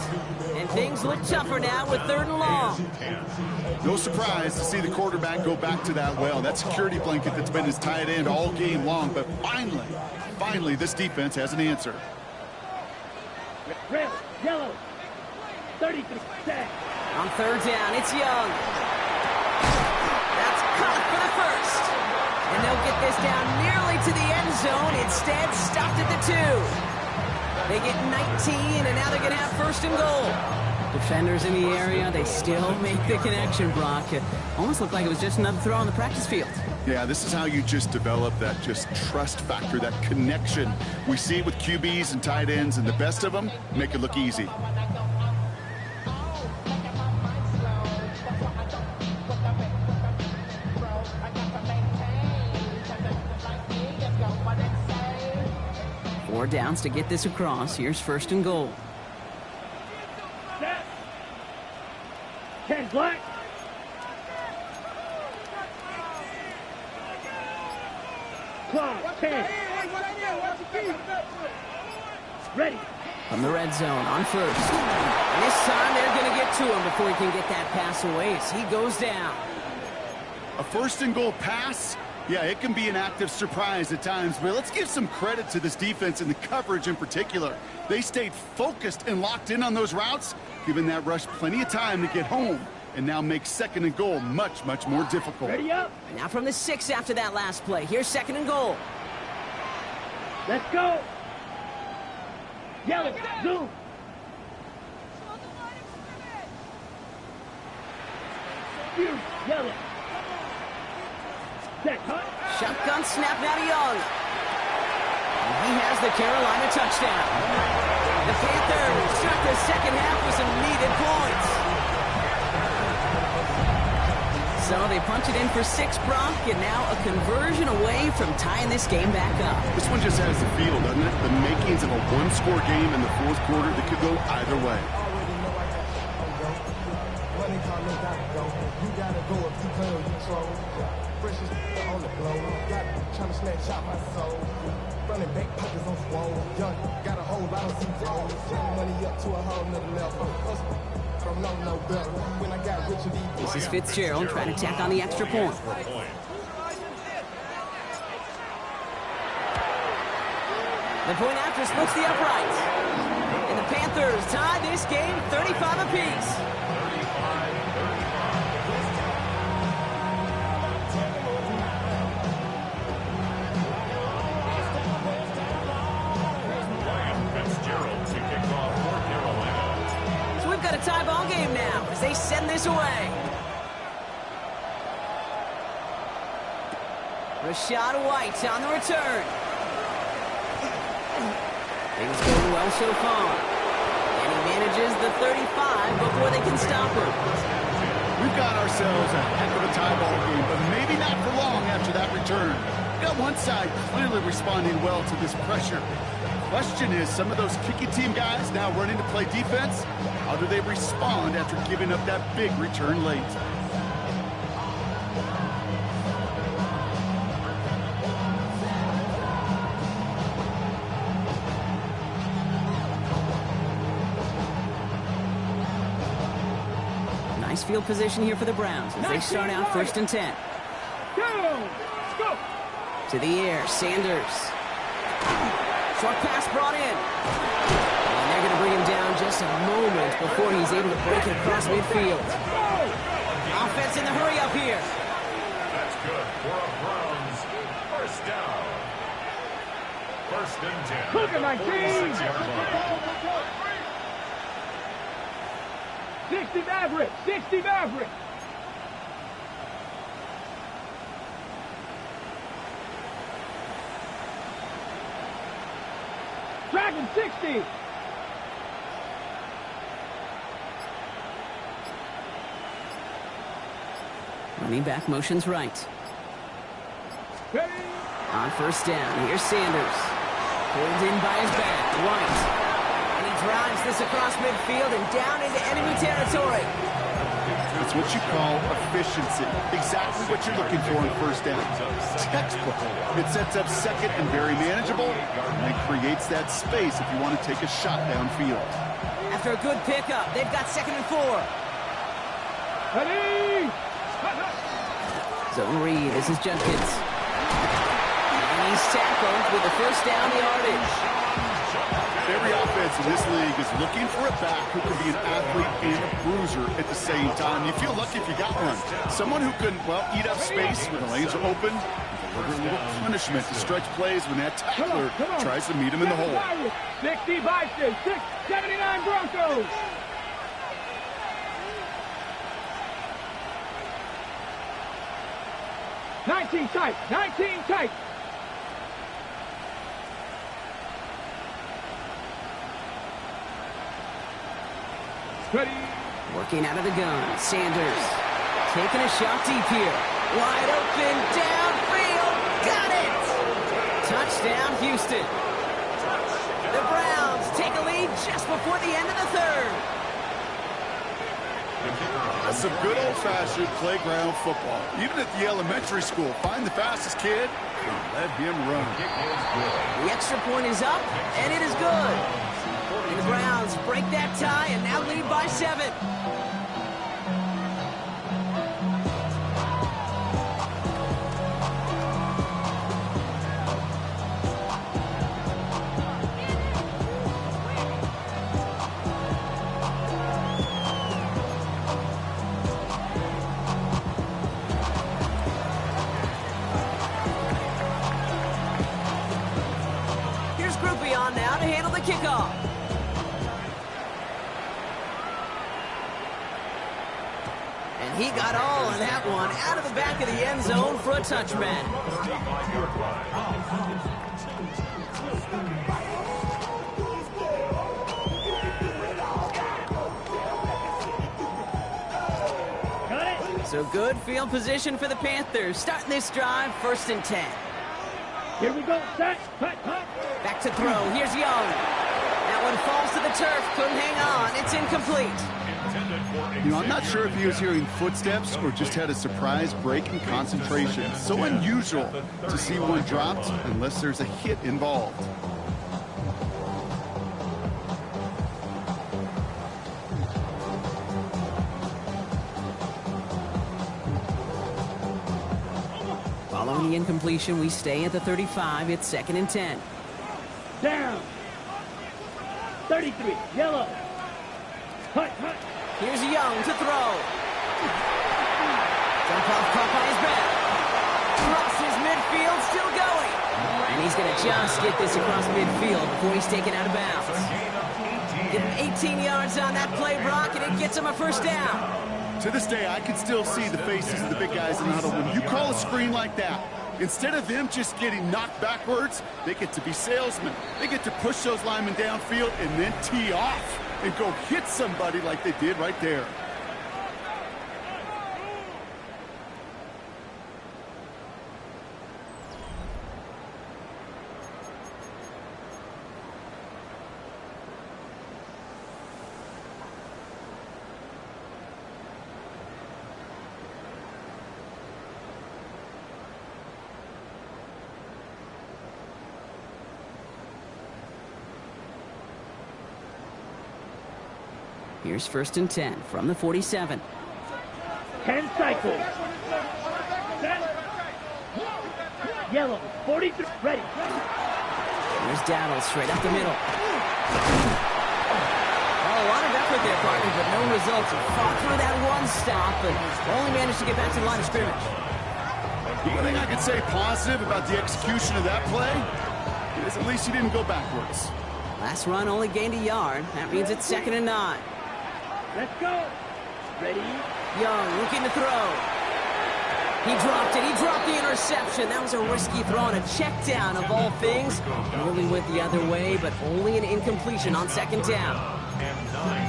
And things look tougher now with 3rd and long. No surprise to see the quarterback go back to that well. That security blanket that's been his tight end all game long. But finally, this defense has an answer. Red, yellow. 33, set. On 3rd down, it's Young. That's caught for the 1st. And they'll get this down nearly to the end zone. Instead, stopped at the 2. They get 19, and now they're going to have 1st and goal. Defenders in the area, they still make the connection, Brock. It almost looked like it was just another throw on the practice field. Yeah, this is how you just develop that just trust factor, that connection. We see it with QBs and tight ends, and the best of them make it look easy. Four downs to get this across. Here's 1st and goal. Set. 10 black. Clock, 10. Ready. From the red zone on 1st. And this time they're going to get to him before he can get that pass away as he goes down. A 1st and goal pass? Yeah, it can be an active surprise at times, but let's give some credit to this defense and the coverage in particular. They stayed focused and locked in on those routes, giving that rush plenty of time to get home, and now make 2nd and goal much, much more difficult. Ready up. And now from the 6 after that last play. Here's 2nd and goal. Let's go. Yellow, zoom. Yellow. Set, hut. Shotgun snap now to Young. And he has the Carolina touchdown. The Panthers start the 2nd half with some needed points. So they punch it in for 6, Brock, and now a conversion away from tying this game back up. This one just has the feel, doesn't it? The makings of a one-score game in the 4th quarter that could go either way. they gotta go. You gotta go if you play or you troll. Fresh as on the blow. Got trying to snatch out my soul. Running back pockets on swole. Young, got a whole lot of zeros. Turning money up to a whole nother level. From no better. When I got rich of these. This is Fitzgerald trying to tack on the extra point. The point after splits the uprights. And the Panthers tie this game 35 apiece. So we've got a tie ball game now as they send this away. Rashad White on the return. Things going well so far. And he manages the 35 before they can stop him. We've got ourselves a heck of a tie ball game, but maybe not for long after that return. We got one side clearly responding well to this pressure. The question is, some of those kicking team guys now running to play defense, how do they respond after giving up that big return late? Nice field position here for the Browns as they start out 1st and 10. Go! To the air, Sanders. Short pass brought in. And they're going to bring him down just a moment before he's able to break it across midfield. Offense in the hurry up here. That's good for a Browns first down. 1st and 10. Look at my team! 60 Maverick! 60 Maverick! Dragon 60! Running back motions right. Ready? On 1st down, here's Sanders. Pulled in by his back, White. And he drives this across midfield and down into enemy territory. It's what you call efficiency. Exactly what you're looking for in 1st down. Textbook. It sets up 2nd and very manageable, and it creates that space if you want to take a shot downfield. After a good pickup, they've got 2nd and 4. Ready? Zone read, this is Judkins. And he's tackled with the 1st down yardage. Every offense in this league is looking for a back who can be an athlete and a bruiser at the same time. You feel lucky if you got one. Someone who can, well, eat up space when the lanes are open, deliver a little punishment to stretch plays when that tackler tries to meet him in the hole. 60 Vikings, 79 Broncos. Nineteen tight. Ready? Working out of the gun, Sanders. Taking a shot deep here. Wide open, downfield, got it! Touchdown, Houston. The Browns take a lead just before the end of the 3rd. That's some good old-fashioned playground football. Even at the elementary school, find the fastest kid and let him run. The extra point is up, and it is good. And the Browns break that tie and now lead by 7. Here's Groupie on now to handle the kickoff. And he got all of that one out of the back of the end zone for a touchback. So good field position for the Panthers. Starting this drive, 1st and 10. Here we go, set, cut. Back to throw. Here's Young. That That one falls to the turf. Couldn't hang on. It's incomplete. I'm not sure if he was hearing footsteps or just had a surprise break in concentration. It's so unusual to see one dropped unless there's a hit involved. Following the incompletion, we stay at the 35. It's 2nd and 10. Down. 33. Yellow. Hut, hut. Here's Young to throw. Jump off caught by his back. Across his midfield, still going. And he's going to just get this across midfield before he's taken out of bounds. Give him 18 yards on that play, Brock, and it gets him a first down. To this day, I can still see the faces of the big guys in the huddle. When you call a screen like that, instead of them just getting knocked backwards, they get to be salesmen. They get to push those linemen downfield and then tee off and go hit somebody like they did right there. Here's 1st and 10 from the 47. 10 cycles. Yellow. 43. Ready. There's Dowdle straight up the middle. Oh, a lot of effort there, partner, but no results. He fought through that one stop, but only managed to get back to the line of scrimmage. One thing I can say positive about the execution of that play is at least he didn't go backwards. Last run only gained a yard. That means it's 2nd and 9. Let's go. Ready. Young looking to throw. He dropped it. He dropped the interception. That was a risky throw on a check down of all things. Nearly went the other way, but only an incompletion on 2nd down.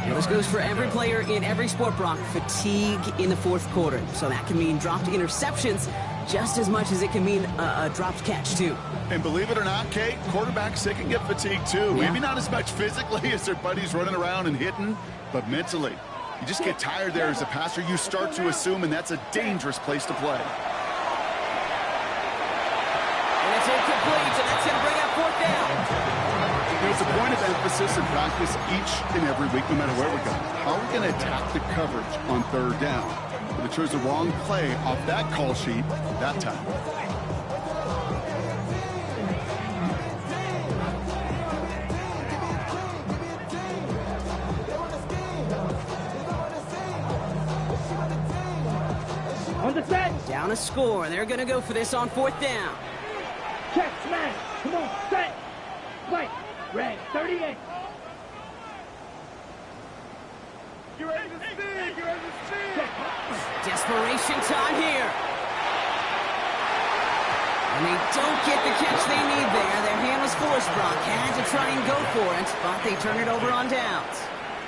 Now this goes for every player in every sport, Brock. Fatigue in the 4th quarter. So that can mean dropped interceptions just as much as it can mean a dropped catch, too. And believe it or not, Kate, quarterbacks, they can get fatigued, too. Yeah. Maybe not as much physically as their buddies running around and hitting, but mentally. You just get tired there as a passer. You start to assume, and that's a dangerous place to play. And it's incomplete, and that's going to bring up 4th down. There's a point of emphasis in practice each and every week, no matter where we go. How are we going to attack the coverage on 3rd down? But they chose the wrong play off that call sheet that time. On the set. Down a score. They're going to go for this on 4th down. Check, smash. Come on, set. Fight. Rag. 38. You ready to sting? You ready to sting? Desperation time here. And they don't get the catch they need there. Their hand was forced, Brock. Had to try and go for it, but they turn it over on downs.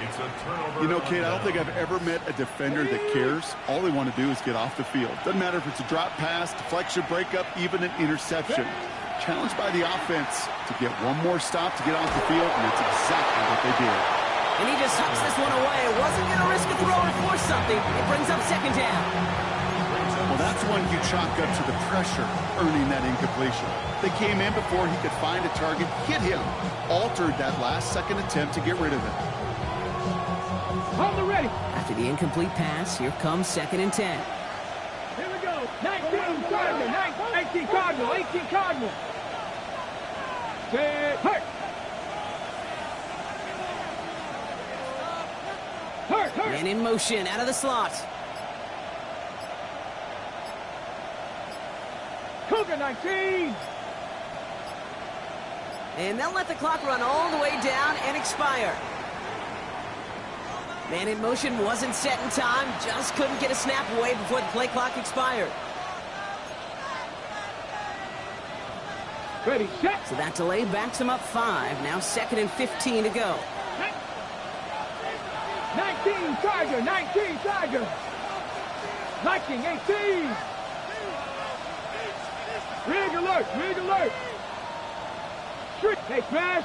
It's a turnover. You know, Kate, I don't think I've ever met a defender that cares. All they want to do is get off the field. Doesn't matter if it's a drop pass, deflection, breakup, even an interception. Challenged by the offense to get one more stop to get off the field, and that's exactly what they did. And he just hucks this one away. Wasn't going to risk a throw or force something. It brings up 2nd down. Well, that's one you chalk up to the pressure earning that incompletion. They came in before he could find a target, hit him, altered that last-second attempt to get rid of it. On the ready. After the incomplete pass, here comes 2nd and 10. Here we go. 19 Cardinal. 18 Cardinal. 18 Cardinal. Set. Hurt. Hurt. Hurt. Man in motion out of the slot. Cougar 19. And they'll let the clock run all the way down and expire. Man in motion wasn't set in time. Just couldn't get a snap away before the play clock expired. Ready, set. So that delay backs them up 5. Now 2nd and 15 to go. 19 Tiger. 19 Tiger. 19, 18. Rig alert. Rig alert. Street. Hey, smash.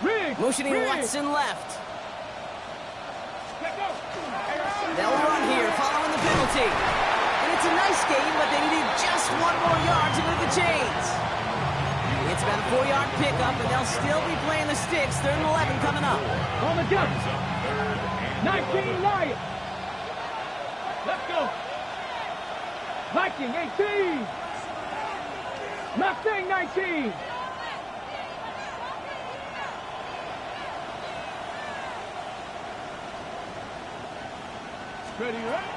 Motioning Watson left. They'll run here following the penalty. And it's a nice game, but they needed just one more yard to move the chains. It's about a 4-yard pickup, and they'll still be playing the sticks. 3rd and 11 coming up. On the jump. 19 Lions. Let's go. Viking 18. Mustang 19. Ready, right?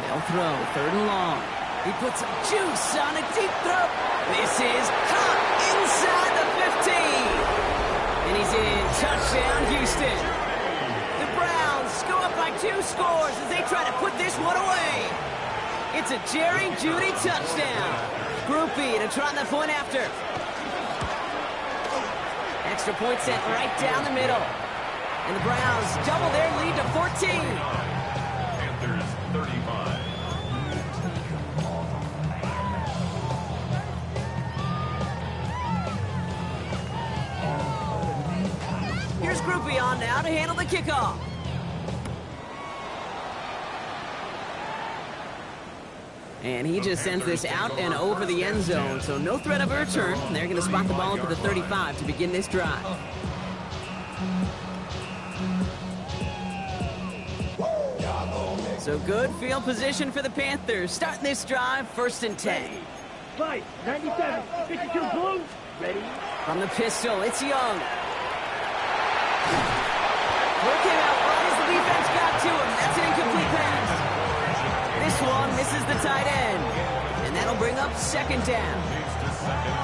They'll throw, 3rd and long. He puts some juice on a deep throw. This is caught inside the 15. And he's in. Touchdown, Houston. The Browns go up by 2 scores as they try to put this one away. It's a Jerry Jeudy touchdown. Groupie to try the point after. Extra point set right down the middle. And the Browns double their lead to 14. Panthers 35. Here's Groupie on now to handle the kickoff. And he just sends this out and over the end zone, so no threat of a return. They're going to spot the ball up at the 35 to begin this drive. So good field position for the Panthers. Starting this drive, 1st and 10. Fight, 97, 52 blue. Ready? From the pistol, it's Young. Work him out right as the defense got to him. That's an incomplete pass. This one misses the tight end. And that'll bring up 2nd down.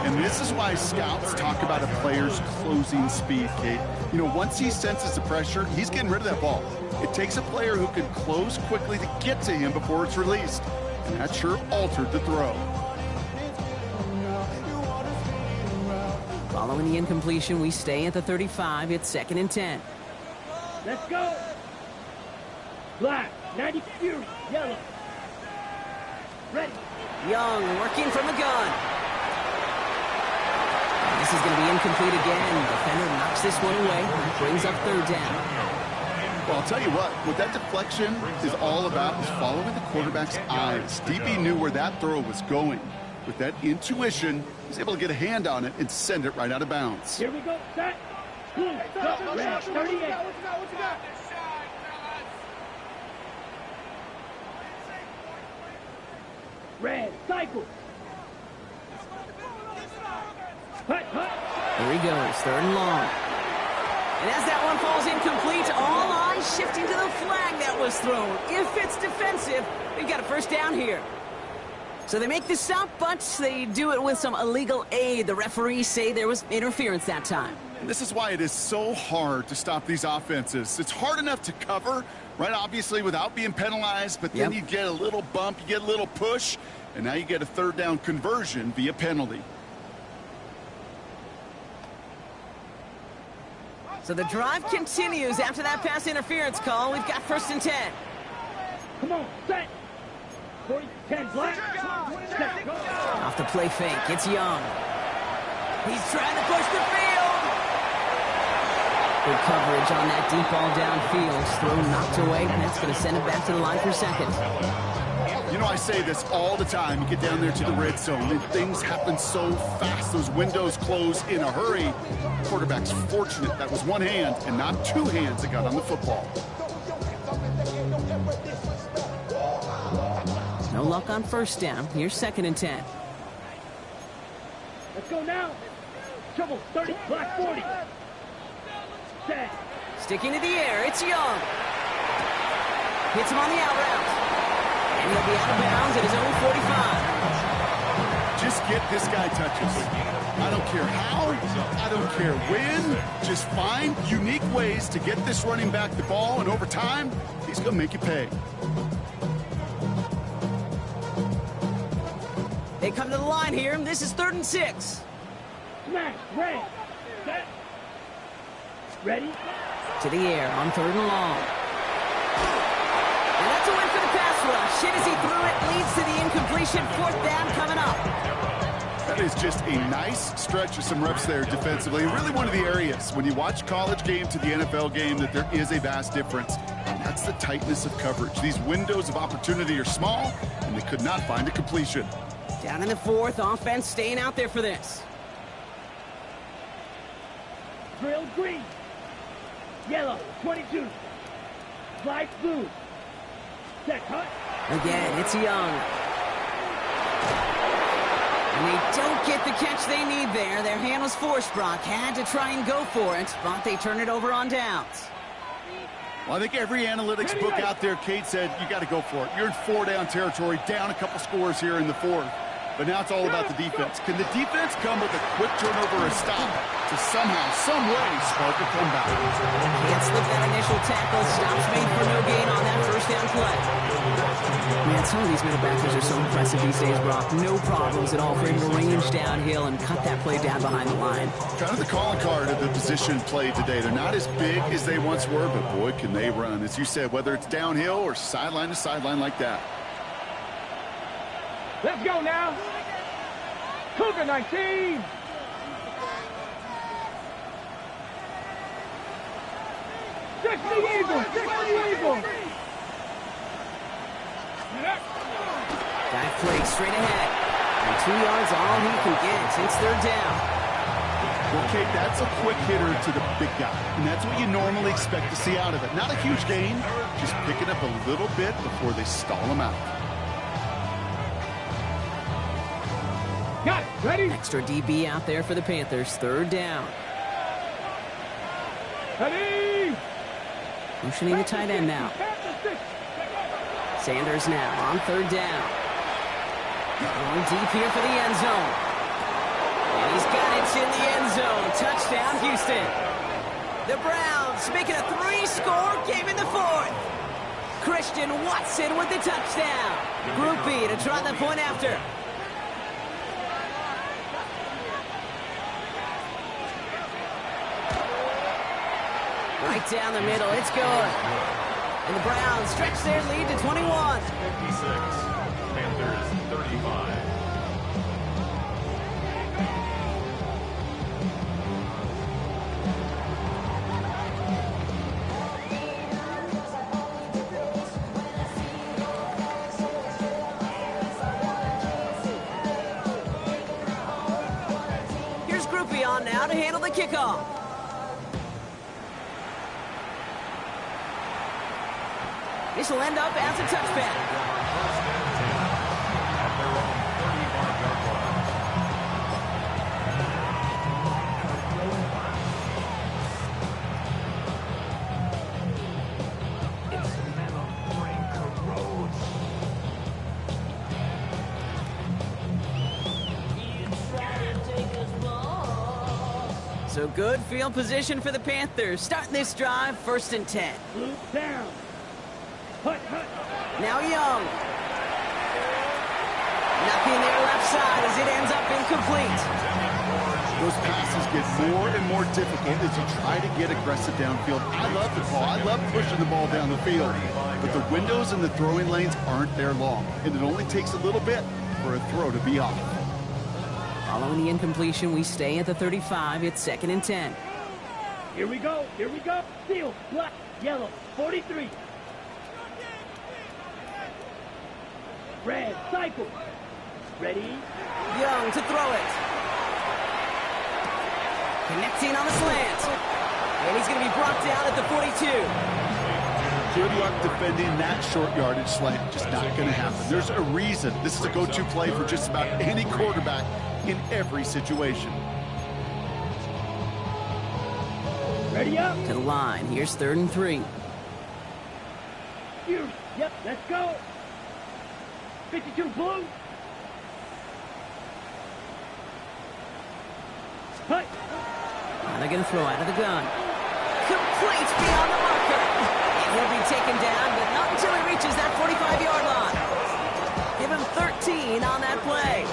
And this is why scouts talk about a player's closing speed, Kate. You know, once he senses the pressure, he's getting rid of that ball. It takes a player who can close quickly to get to him before it's released. And that sure altered the throw. Following the incompletion, we stay at the 35. It's 2nd and 10. Let's go. Black, 90 Fury, yellow. Ready. Young working from a gun. This is going to be incomplete again. The defender knocks this one away. That brings up 3rd down. Well, I'll tell you what that deflection is all about is following the quarterback's eyes. DB knew where that throw was going. With that intuition, he was able to get a hand on it and send it right out of bounds. Here we go. Set. Blue. Red. 38. Red. Cycle. Hut, hut. Here he goes. 3rd and long. And as that one falls incomplete, all eyes shifting to the flag that was thrown. If it's defensive, we've got a 1st down here. So they make the stop, but they do it with some illegal aid. The referees say there was interference that time. And this is why it is so hard to stop these offenses. It's hard enough to cover, right, obviously, without being penalized, but then you get a little bump, you get a little push, and now you get a 3rd down conversion via penalty. So the drive continues after that pass interference call. We've got 1st and 10. Come on, set. 40, 10, black. Set, go. Off the play fake, it's Young. He's trying to push the field. Good coverage on that deep ball downfield. Throw knocked away, and that's going to send it back to the line for 2nd. You know, I say this all the time. You get down there to the red zone, and things happen so fast. Those windows close in a hurry. Quarterback's fortunate that was one hand and not 2 hands that got on the football. No luck on 1st down. Here's 2nd and 10. Let's go now. Trouble, 30, black 40. Set. Sticking to the air, it's Young. Hits him on the out route. And he'll be out of bounds at his own 45. Just get this guy touches. I don't care how, I don't care when. Just find unique ways to get this running back the ball, and over time, he's going to make you pay. They come to the line here, and this is 3rd and 6. Smash, red. Set. Ready. To the air on 3rd and long. And that's a win for the pass rush. Hit as he threw it, leads to the incompletion. 4th down coming up. That is just a nice stretch of some reps there defensively. Really one of the areas when you watch a college game to the NFL game that there is a vast difference. And that's the tightness of coverage. These windows of opportunity are small, and they could not find a completion. Down in the fourth, offense staying out there for this. Drill green. Yellow, 22. Slide blue. Set cut. Again, it's Young. And they don't get the catch they need there. Their hand was forced, Brock. Had to try and go for it, but they turn it over on downs. Well, I think every analytics book out there, Kate, said you got to go for it. You're in 4-down territory, down a couple scores here in the fourth. But now it's all about the defense. Can the defense come with a quick turnover or stop to somehow, some way, spark a comeback? Can't slip that initial tackle. Stops made for no gain on that first down play. Man, some of these middle backers are so impressive these days, Brock. No problems at all for him to range downhill and cut that play down behind the line. Kind of the calling card of the position played today. They're not as big as they once were, but boy, can they run. As you said, whether it's downhill or sideline to sideline like that. Let's go now. Cougar 19. Six the Eagle. Guy plays straight ahead. And 2 yards all he can get. It's third down. Well, Kate, that's a quick hitter to the big guy. And that's what you normally expect to see out of it. Not a huge gain, just picking up a little bit before they stall him out. Got it. Ready? Extra DB out there for the Panthers. Third down. Ready. Motioning the tight end now. Sanders now on third down. Going deep here for the end zone. And he's got it in the end zone. Touchdown, Houston. The Browns making a 3-score game in the fourth. Christian Watson with the touchdown. Group B to try the point after. Right down the middle, it's good. And the Browns stretch their lead to 21. 56, Panthers 35. Here's Groupie on now to handle the kickoff. This will end up as a touchback. So good field position for the Panthers. Starting this drive, 1st and 10. Blue down. Hut. Now Young. Nothing there left side as it ends up incomplete. Those passes get more and more difficult as you try to get aggressive downfield. I love the ball. I love pushing the ball down the field. But the windows and the throwing lanes aren't there long. And it only takes a little bit for a throw to be off. Following the incompletion, we stay at the 35. It's 2nd and 10. Here we go. Steel, black, yellow, 43. Red, cycle. Ready? Young to throw it. Connecting on the slant. And he's going to be brought down at the 42. Good luck defending that short yardage slant. Just not going to happen. There's a reason this is a go-to play for just about any quarterback in every situation. Ready up. To the line. Here's 3rd and 3. Here. Yep, let's go. 52 blue. Hut. Now they're going to throw out of the gun. Complete beyond the marker. And he'll be taken down, but not until he reaches that 45-yard line. Give him 13 on that play.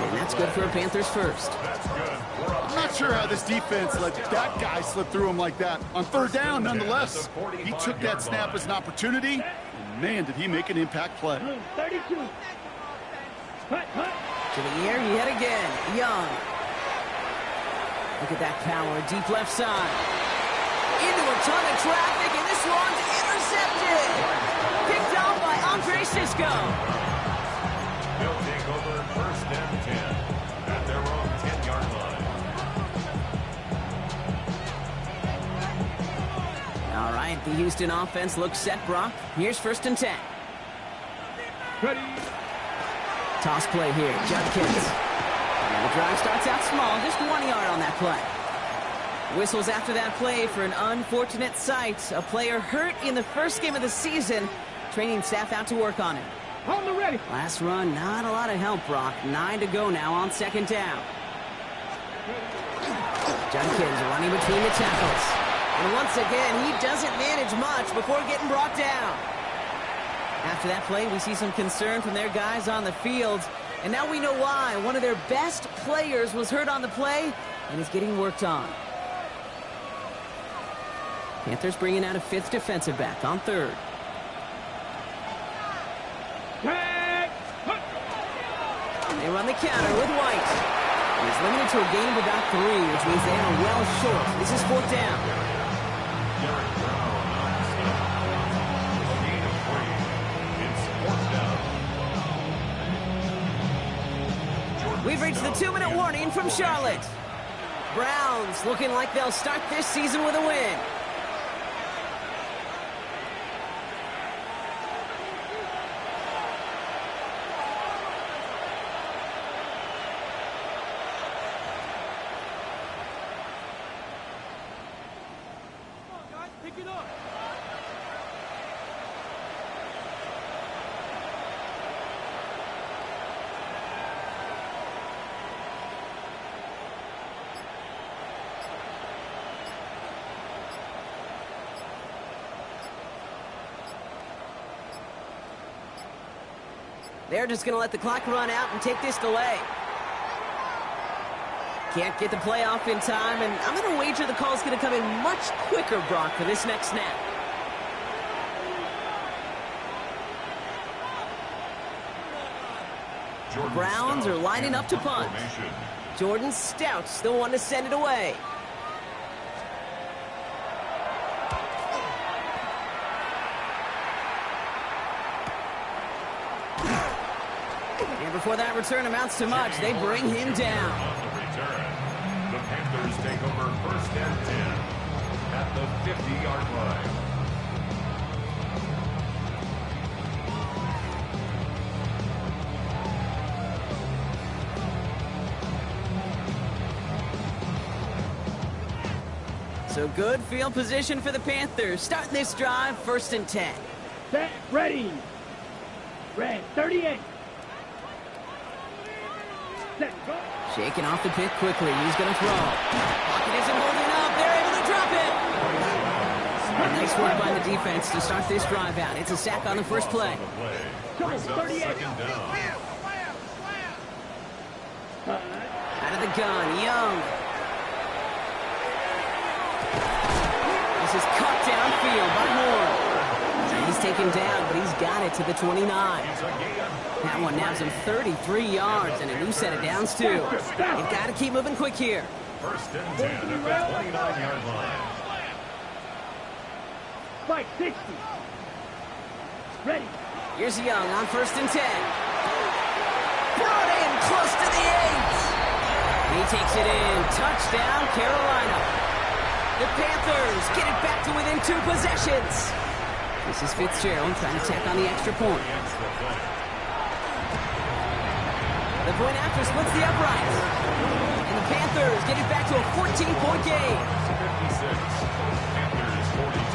And that's good for a Panthers first. I'm not sure how this defense let that guy slip through him like that. On 3rd down, nonetheless. He took that snap as an opportunity. And man, did he make an impact play. Blue, 32. Hut. To the air yet again. Young. Look at that power. Deep left side. Into a ton of traffic, and this one's intercepted. Picked off by Andre Sisco. They'll take over first and 10 at their own 10-yard line. All right, the Houston offense looks set, Brock. Here's first and 10. Ready. Toss play here, Judkins. And the drive starts out small, just 1 yard on that play. Whistles after that play for an unfortunate sight. A player hurt in the first game of the season. Training staff out to work on him. On the ready. Last run, not a lot of help, Brock. 9 to go now on second down. Judkins running between the tackles. And once again, he doesn't manage much before getting brought down. After that play, we see some concern from their guys on the field. And now we know why. One of their best players was hurt on the play and is getting worked on. Panthers bringing out a fifth defensive back on third. They run the counter with White. He's limited to a gain of about 3, which means they are well short. This is fourth down. Gain of 3. It's 4th down. We've reached the 2-minute warning from Charlotte. Browns looking like they'll start this season with a win. Pick it up. They're just going to let the clock run out and take this delay. Can't get the play off in time, and I'm going to wager the call's going to come in much quicker, Brock, for this next snap. The Browns are lining up to punt. Jordan Stout's the one to send it away. And before that return amounts to much, they bring him down. The Panthers take over first and 10 at the 50-yard line. So good field position for the Panthers. Starting this drive, first and 10. Set, ready. Red, 38. Set, go. Shaking off the pick quickly. He's going to throw. Pocket isn't holding up. They're able to drop it. A nice work by the defense to start this drive out. It's a sack on the first play. Go, 38. Out of the gun, Young. This is cut downfield by Horn. He's taken down, but he's got it to the 29. That one nabs him 33 yards and a new set of downs, too. You've got to keep moving quick here. First and 10 at the 29-yard line. Spike, 60. Ready. Here's Young on first and 10. Brought in close to the 8. He takes it in. Touchdown, Carolina. The Panthers get it back to within 2 possessions. This is Fitzgerald trying to tack on the extra point. The point after splits the uprights. And the Panthers get it back to a 14-point game. 56. Panthers 42.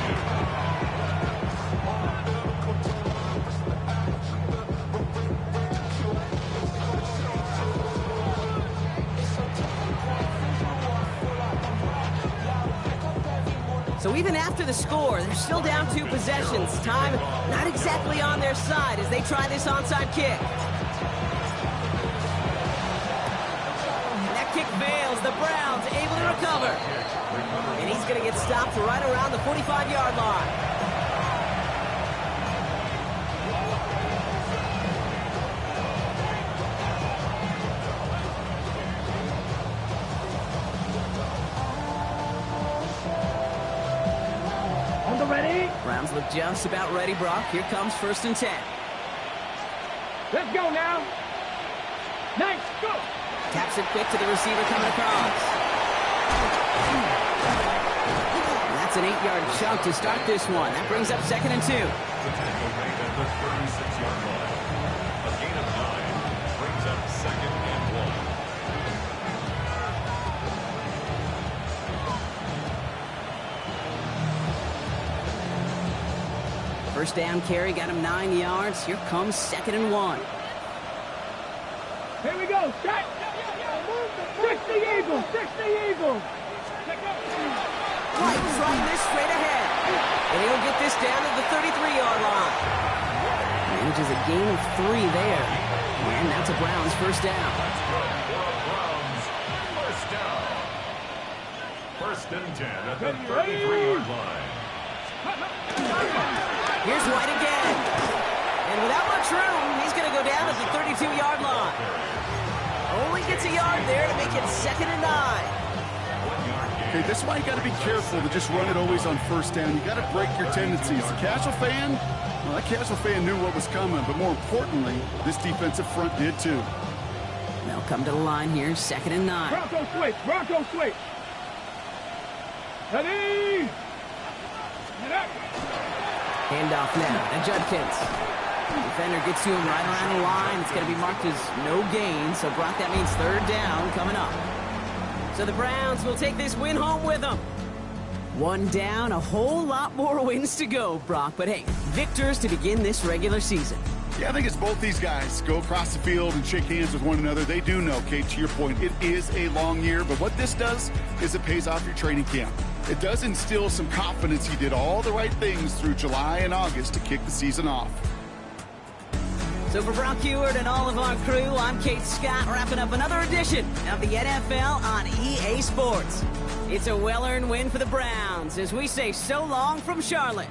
So even after the score, they're still down 2 possessions. Time not exactly on their side as they try this onside kick. And that kick fails. The Browns able to recover. And he's going to get stopped right around the 45-yard line. Browns look just about ready, Brock. Here comes 1st and 10. Let's go now. Nice, go. Taps it quick to the receiver coming across. That's an 8-yard chunk to start this one. That brings up 2nd and 2. The tackle made at the 36-yard line. A gain of 9 brings up 2nd and 1. First down carry got him 9 yards. Here comes 2nd and 1. Here we go. Shot. 60 Eagles. 60 Eagles. White's running this straight ahead. And he'll get this down to the 33-yard line. Manages a gain of 3 there. And that's a Browns first down. That's good for a Browns first down. 1st and 10 at the 33-yard line. Here's White again. And without much room, he's going to go down at the 32-yard line. Only gets a yard there to make it 2nd and 9. Okay, this is why you got to be careful to just run it always on 1st down. You got to break your tendencies. The casual fan, well, that casual fan knew what was coming, but more importantly, this defensive front did too. They'll come to the line here, 2nd and 9. Bronco switch. Bronco switch. Ready. Handoff now to Judkins. Defender gets to him right around the line. It's going to be marked as no gain. So, Brock, that means 3rd down coming up. So the Browns will take this win home with them. 1 down, a whole lot more wins to go, Brock. But hey, victors to begin this regular season. Yeah, I think it's both these guys go across the field and shake hands with one another. They do know, Kate, to your point, it is a long year. But what this does is it pays off your training camp. It does instill some confidence he did all the right things through July and August to kick the season off. So for Brock Heward and all of our crew, I'm Kate Scott, wrapping up another edition of the NFL on EA Sports. It's a well-earned win for the Browns as we say so long from Charlotte.